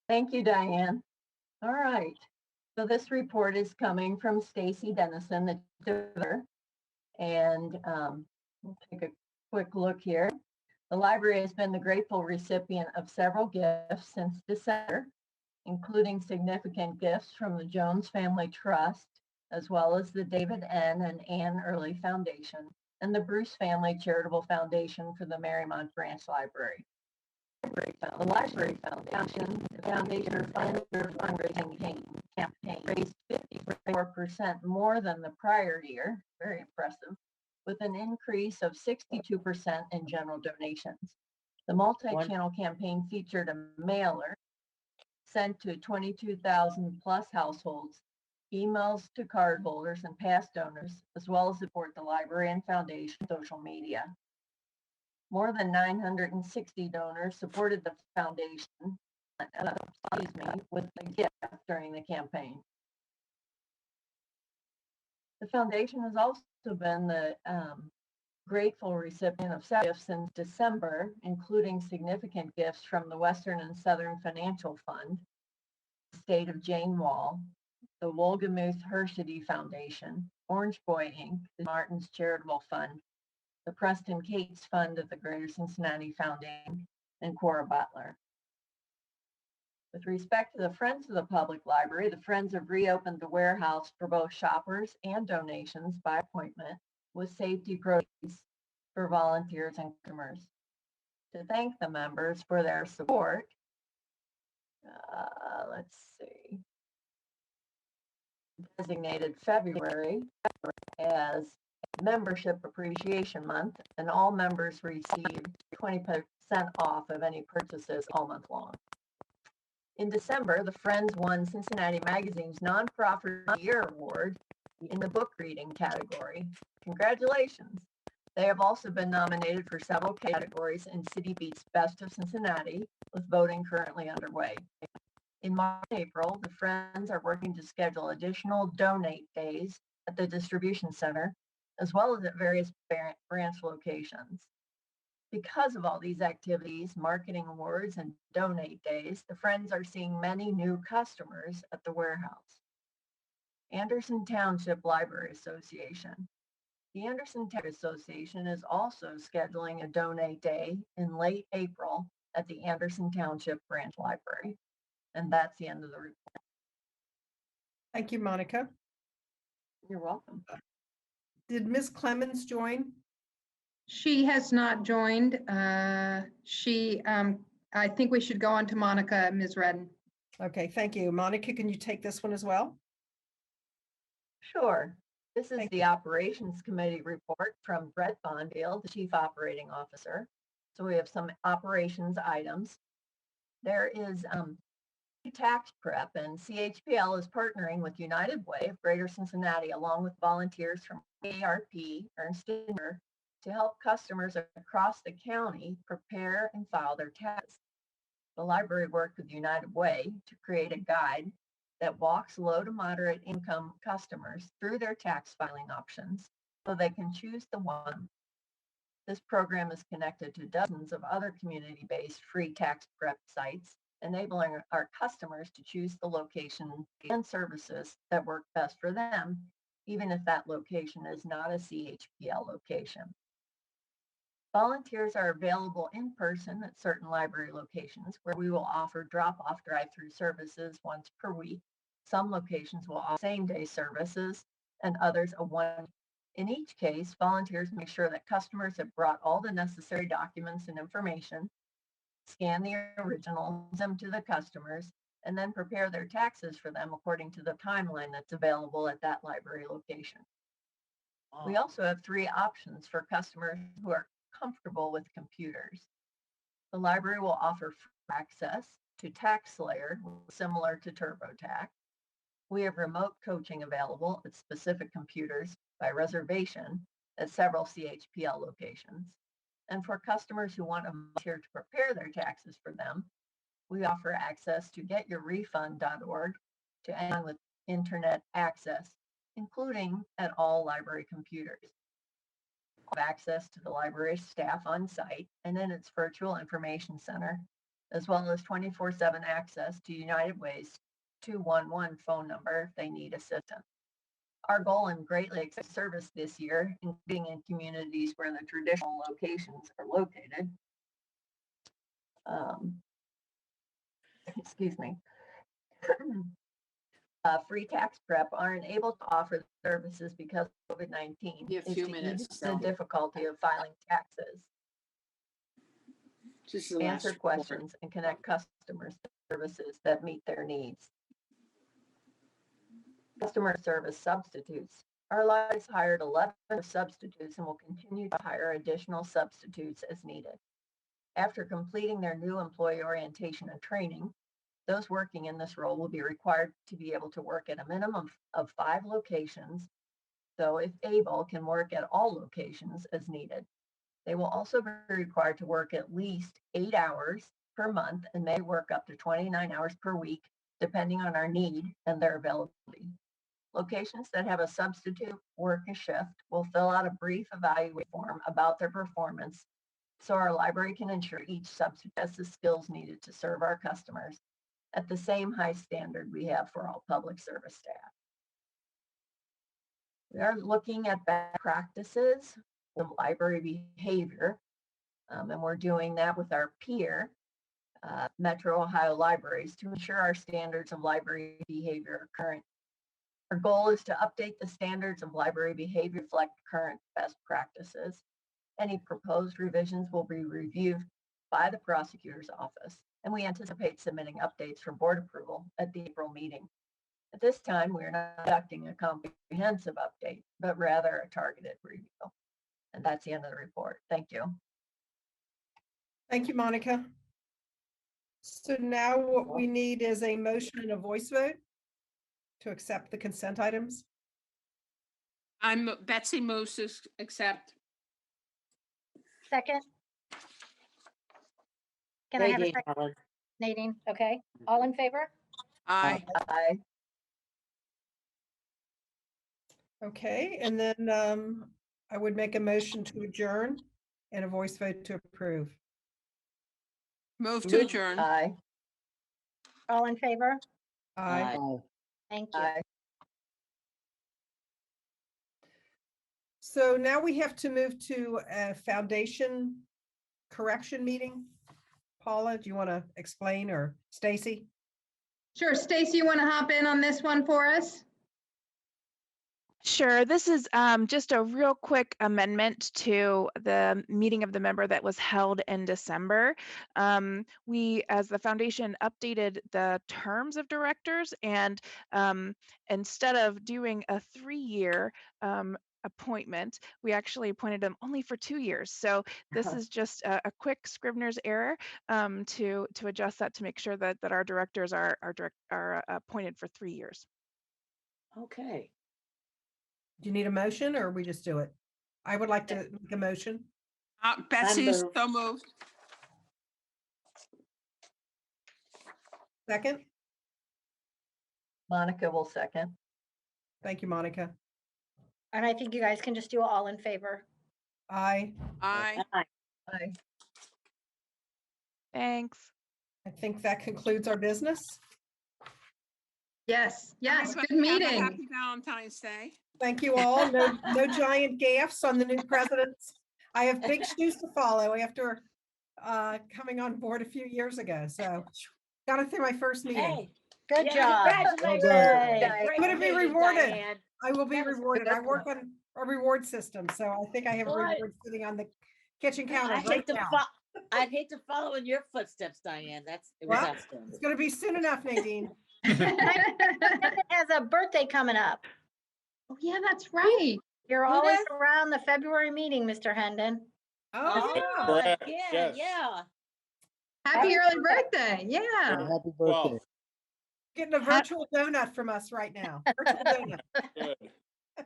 [SPEAKER 12] Thank you, Diane. All right. So this report is coming from Stacy Dennison, the developer. And we'll take a quick look here. The library has been the grateful recipient of several gifts since December, including significant gifts from the Jones Family Trust, as well as the David N. and Ann Early Foundation, and the Bruce Family Charitable Foundation for the Marymount Branch Library. The Library Foundation, the foundation fundraising campaign raised 54% more than the prior year, very impressive, with an increase of 62% in general donations. The multi-channel campaign featured a mailer sent to 22,000 plus households, emails to cardholders and past donors, as well as support the library and foundation social media. More than 960 donors supported the foundation, with a gift during the campaign. The foundation has also been the grateful recipient of several gifts since December, including significant gifts from the Western and Southern Financial Fund, the State of Jane Wall, the Wolgamuth Hershey Foundation, Orange Boy Inc., the Martin's Charitable Fund, the Preston Cates Fund of the Greater Cincinnati Foundation, and Cora Butler. With respect to the Friends of the Public Library, the Friends have reopened the warehouse for both shoppers and donations by appointment, with safety protocols for volunteers and customers. To thank the members for their support, let's see, designated February as Membership Appreciation Month, and all members receive 20% off of any purchases all month long. In December, the Friends won Cincinnati Magazine's Nonprofit of the Year Award in the book reading category. Congratulations. They have also been nominated for several categories in City Beat's Best of Cincinnati, with voting currently underway. In March and April, the Friends are working to schedule additional donate days at the distribution center, as well as at various branch locations. Because of all these activities, marketing awards, and donate days, the Friends are seeing many new customers at the warehouse. Anderson Township Library Association. The Anderson Township Association is also scheduling a donate day in late April at the Anderson Township Branch Library. And that's the end of the report.
[SPEAKER 1] Thank you, Monica.
[SPEAKER 12] You're welcome.
[SPEAKER 1] Did Ms. Clemens join?
[SPEAKER 2] She has not joined. I think we should go on to Monica, Ms. Redden.
[SPEAKER 1] Okay, thank you. Monica, can you take this one as well?
[SPEAKER 12] Sure. This is
[SPEAKER 1] Thank
[SPEAKER 12] the Operations Committee report from Brett Bonfield, the Chief Operating Officer. So we have some operations items. There is tax prep, and CHPL is partnering with United Way of Greater Cincinnati, along with volunteers from ARP, Ernst & Young, to help customers across the county prepare and file their taxes. The library worked with United Way to create a guide that walks low to moderate income customers through their tax filing options so they can choose the one. This program is connected to dozens of other community-based free tax prep sites, enabling our customers to choose the location and services that work best for them, even if that location is not a CHPL location. Volunteers are available in person at certain library locations where we will offer drop-off drive-through services once per week. Some locations will offer same-day services and others a one. In each case, volunteers make sure that customers have brought all the necessary documents and information, scan the originals, them to the customers, and then prepare their taxes for them according to the timeline that's available at that library location. We also have 3 options for customers who are comfortable with computers. The library will offer free access to TaxSlayer, similar to TurboTax. We have remote coaching available at specific computers by reservation at several CHPL locations. And for customers who want a volunteer to prepare their taxes for them, we offer access to getyourrefund.org to anyone with internet access, including at all library computers. Have access to the library staff on site and in its virtual information center, as well as 24/7 access to United Way's 211 phone number if they need assistance. Our goal in greatly expanding service this year, including in communities where the traditional locations are located. Excuse me. Free tax prep aren't able to offer services because of COVID-19.
[SPEAKER 4] Be a few minutes,
[SPEAKER 12] The
[SPEAKER 4] so.
[SPEAKER 12] difficulty of filing taxes,
[SPEAKER 4] This is the
[SPEAKER 12] answer
[SPEAKER 4] last report.
[SPEAKER 12] questions, and connect customers to services that meet their needs. Customer service substitutes. Our lives hired 11 substitutes and will continue to hire additional substitutes as needed. After completing their new employee orientation and training, those working in this role will be required to be able to work at a minimum of 5 locations, though if able, can work at all locations as needed. They will also be required to work at least 8 hours per month and may work up to 29 hours per week, depending on our need and their availability. Locations that have a substitute work a shift will fill out a brief evaluation form about their performance so our library can ensure each substitute has the skills needed to serve our customers at the same high standard we have for all public service staff. We are looking at best practices of library behavior, and we're doing that with our peer, Metro Ohio Libraries, to ensure our standards of library behavior are current. Our goal is to update the standards of library behavior to reflect current best practices. Any proposed revisions will be reviewed by the prosecutor's office, and we anticipate submitting updates for board approval at the April meeting. At this time, we're not conducting a comprehensive update, but rather a targeted review. And that's the end of the report. Thank you.
[SPEAKER 1] Thank you, Monica. So now what we need is a motion and a voice vote to accept the consent items.
[SPEAKER 4] Betsy moves to accept.
[SPEAKER 3] Second. Can I have a
[SPEAKER 6] Nadine
[SPEAKER 3] second?
[SPEAKER 6] Howard.
[SPEAKER 3] Nadine, okay. All in favor?
[SPEAKER 4] Aye.
[SPEAKER 12] Aye.
[SPEAKER 1] Okay, and then I would make a motion to adjourn and a voice vote to approve.
[SPEAKER 4] Move to adjourn.
[SPEAKER 12] Aye.
[SPEAKER 3] All in favor?
[SPEAKER 1] Aye.
[SPEAKER 10] Aye.
[SPEAKER 3] Thank you.
[SPEAKER 12] Aye.
[SPEAKER 1] So now we have to move to a foundation correction meeting. Paula, do you want to explain, or Stacy?
[SPEAKER 2] Sure, Stacy, you want to hop in on this one for us?
[SPEAKER 14] Sure. This is just a real quick amendment to the meeting of the member that was held in December. We, as the foundation, updated the terms of directors, and instead of doing a 3-year appointment, we actually appointed them only for 2 years. So this is just a quick Scrivener's error to adjust that, to make sure that our directors are appointed for 3 years.
[SPEAKER 6] Okay.
[SPEAKER 1] Do you need a motion, or we just do it? I would like to make a motion.
[SPEAKER 4] Betsy is
[SPEAKER 6] moved.
[SPEAKER 4] so moved.
[SPEAKER 1] Second.
[SPEAKER 12] Monica will second.
[SPEAKER 1] Thank you, Monica.
[SPEAKER 3] And I think you guys can just do all in favor.
[SPEAKER 1] Aye.
[SPEAKER 4] Aye.
[SPEAKER 12] Aye.
[SPEAKER 14] Thanks.
[SPEAKER 1] I think that concludes our business.
[SPEAKER 2] Yes, yes,
[SPEAKER 4] Everybody
[SPEAKER 2] good
[SPEAKER 4] have a
[SPEAKER 2] meeting.
[SPEAKER 4] Happy Valentine's Day.
[SPEAKER 1] Thank you all. No giant gaffes on the new presidents. I have big shoes to follow after coming on board a few years ago. So got it through my first meeting.
[SPEAKER 6] Hey,
[SPEAKER 3] Good
[SPEAKER 6] yeah,
[SPEAKER 3] job.
[SPEAKER 6] congratulations.
[SPEAKER 1] I'm going to be
[SPEAKER 6] Great
[SPEAKER 1] rewarded.
[SPEAKER 6] Diane.
[SPEAKER 1] I will be
[SPEAKER 6] That was
[SPEAKER 1] rewarded. I
[SPEAKER 12] good.
[SPEAKER 1] work on a reward system, so I think I have a
[SPEAKER 6] What?
[SPEAKER 1] reward sitting on the kitchen counter
[SPEAKER 6] I
[SPEAKER 1] right
[SPEAKER 6] hate to
[SPEAKER 1] now.
[SPEAKER 6] I'd hate to follow in your footsteps, Diane. It was
[SPEAKER 1] Well,
[SPEAKER 6] outstanding.
[SPEAKER 1] It's going to be soon enough, Nadine.
[SPEAKER 3] It has a birthday coming up.
[SPEAKER 2] Oh, yeah, that's right.
[SPEAKER 3] You're
[SPEAKER 6] Who
[SPEAKER 3] always
[SPEAKER 6] does?
[SPEAKER 3] around the February meeting, Mr. Hendon.
[SPEAKER 1] Oh, yeah.
[SPEAKER 9] Correct,
[SPEAKER 6] again,
[SPEAKER 9] yes.
[SPEAKER 6] yeah.
[SPEAKER 2] Happy early birthday. Yeah.
[SPEAKER 10] Happy
[SPEAKER 9] Well,
[SPEAKER 10] birthday.
[SPEAKER 1] Getting a virtual donut from us right now. Virtual donut.
[SPEAKER 9] good.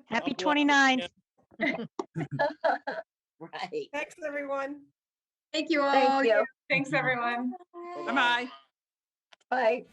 [SPEAKER 14] Happy
[SPEAKER 9] God bless
[SPEAKER 14] 29th.
[SPEAKER 6] Right.
[SPEAKER 1] Thanks, everyone.
[SPEAKER 2] Thank you all.
[SPEAKER 12] Thank you.
[SPEAKER 2] Thanks, everyone.
[SPEAKER 4] Bye-bye.
[SPEAKER 12] Bye.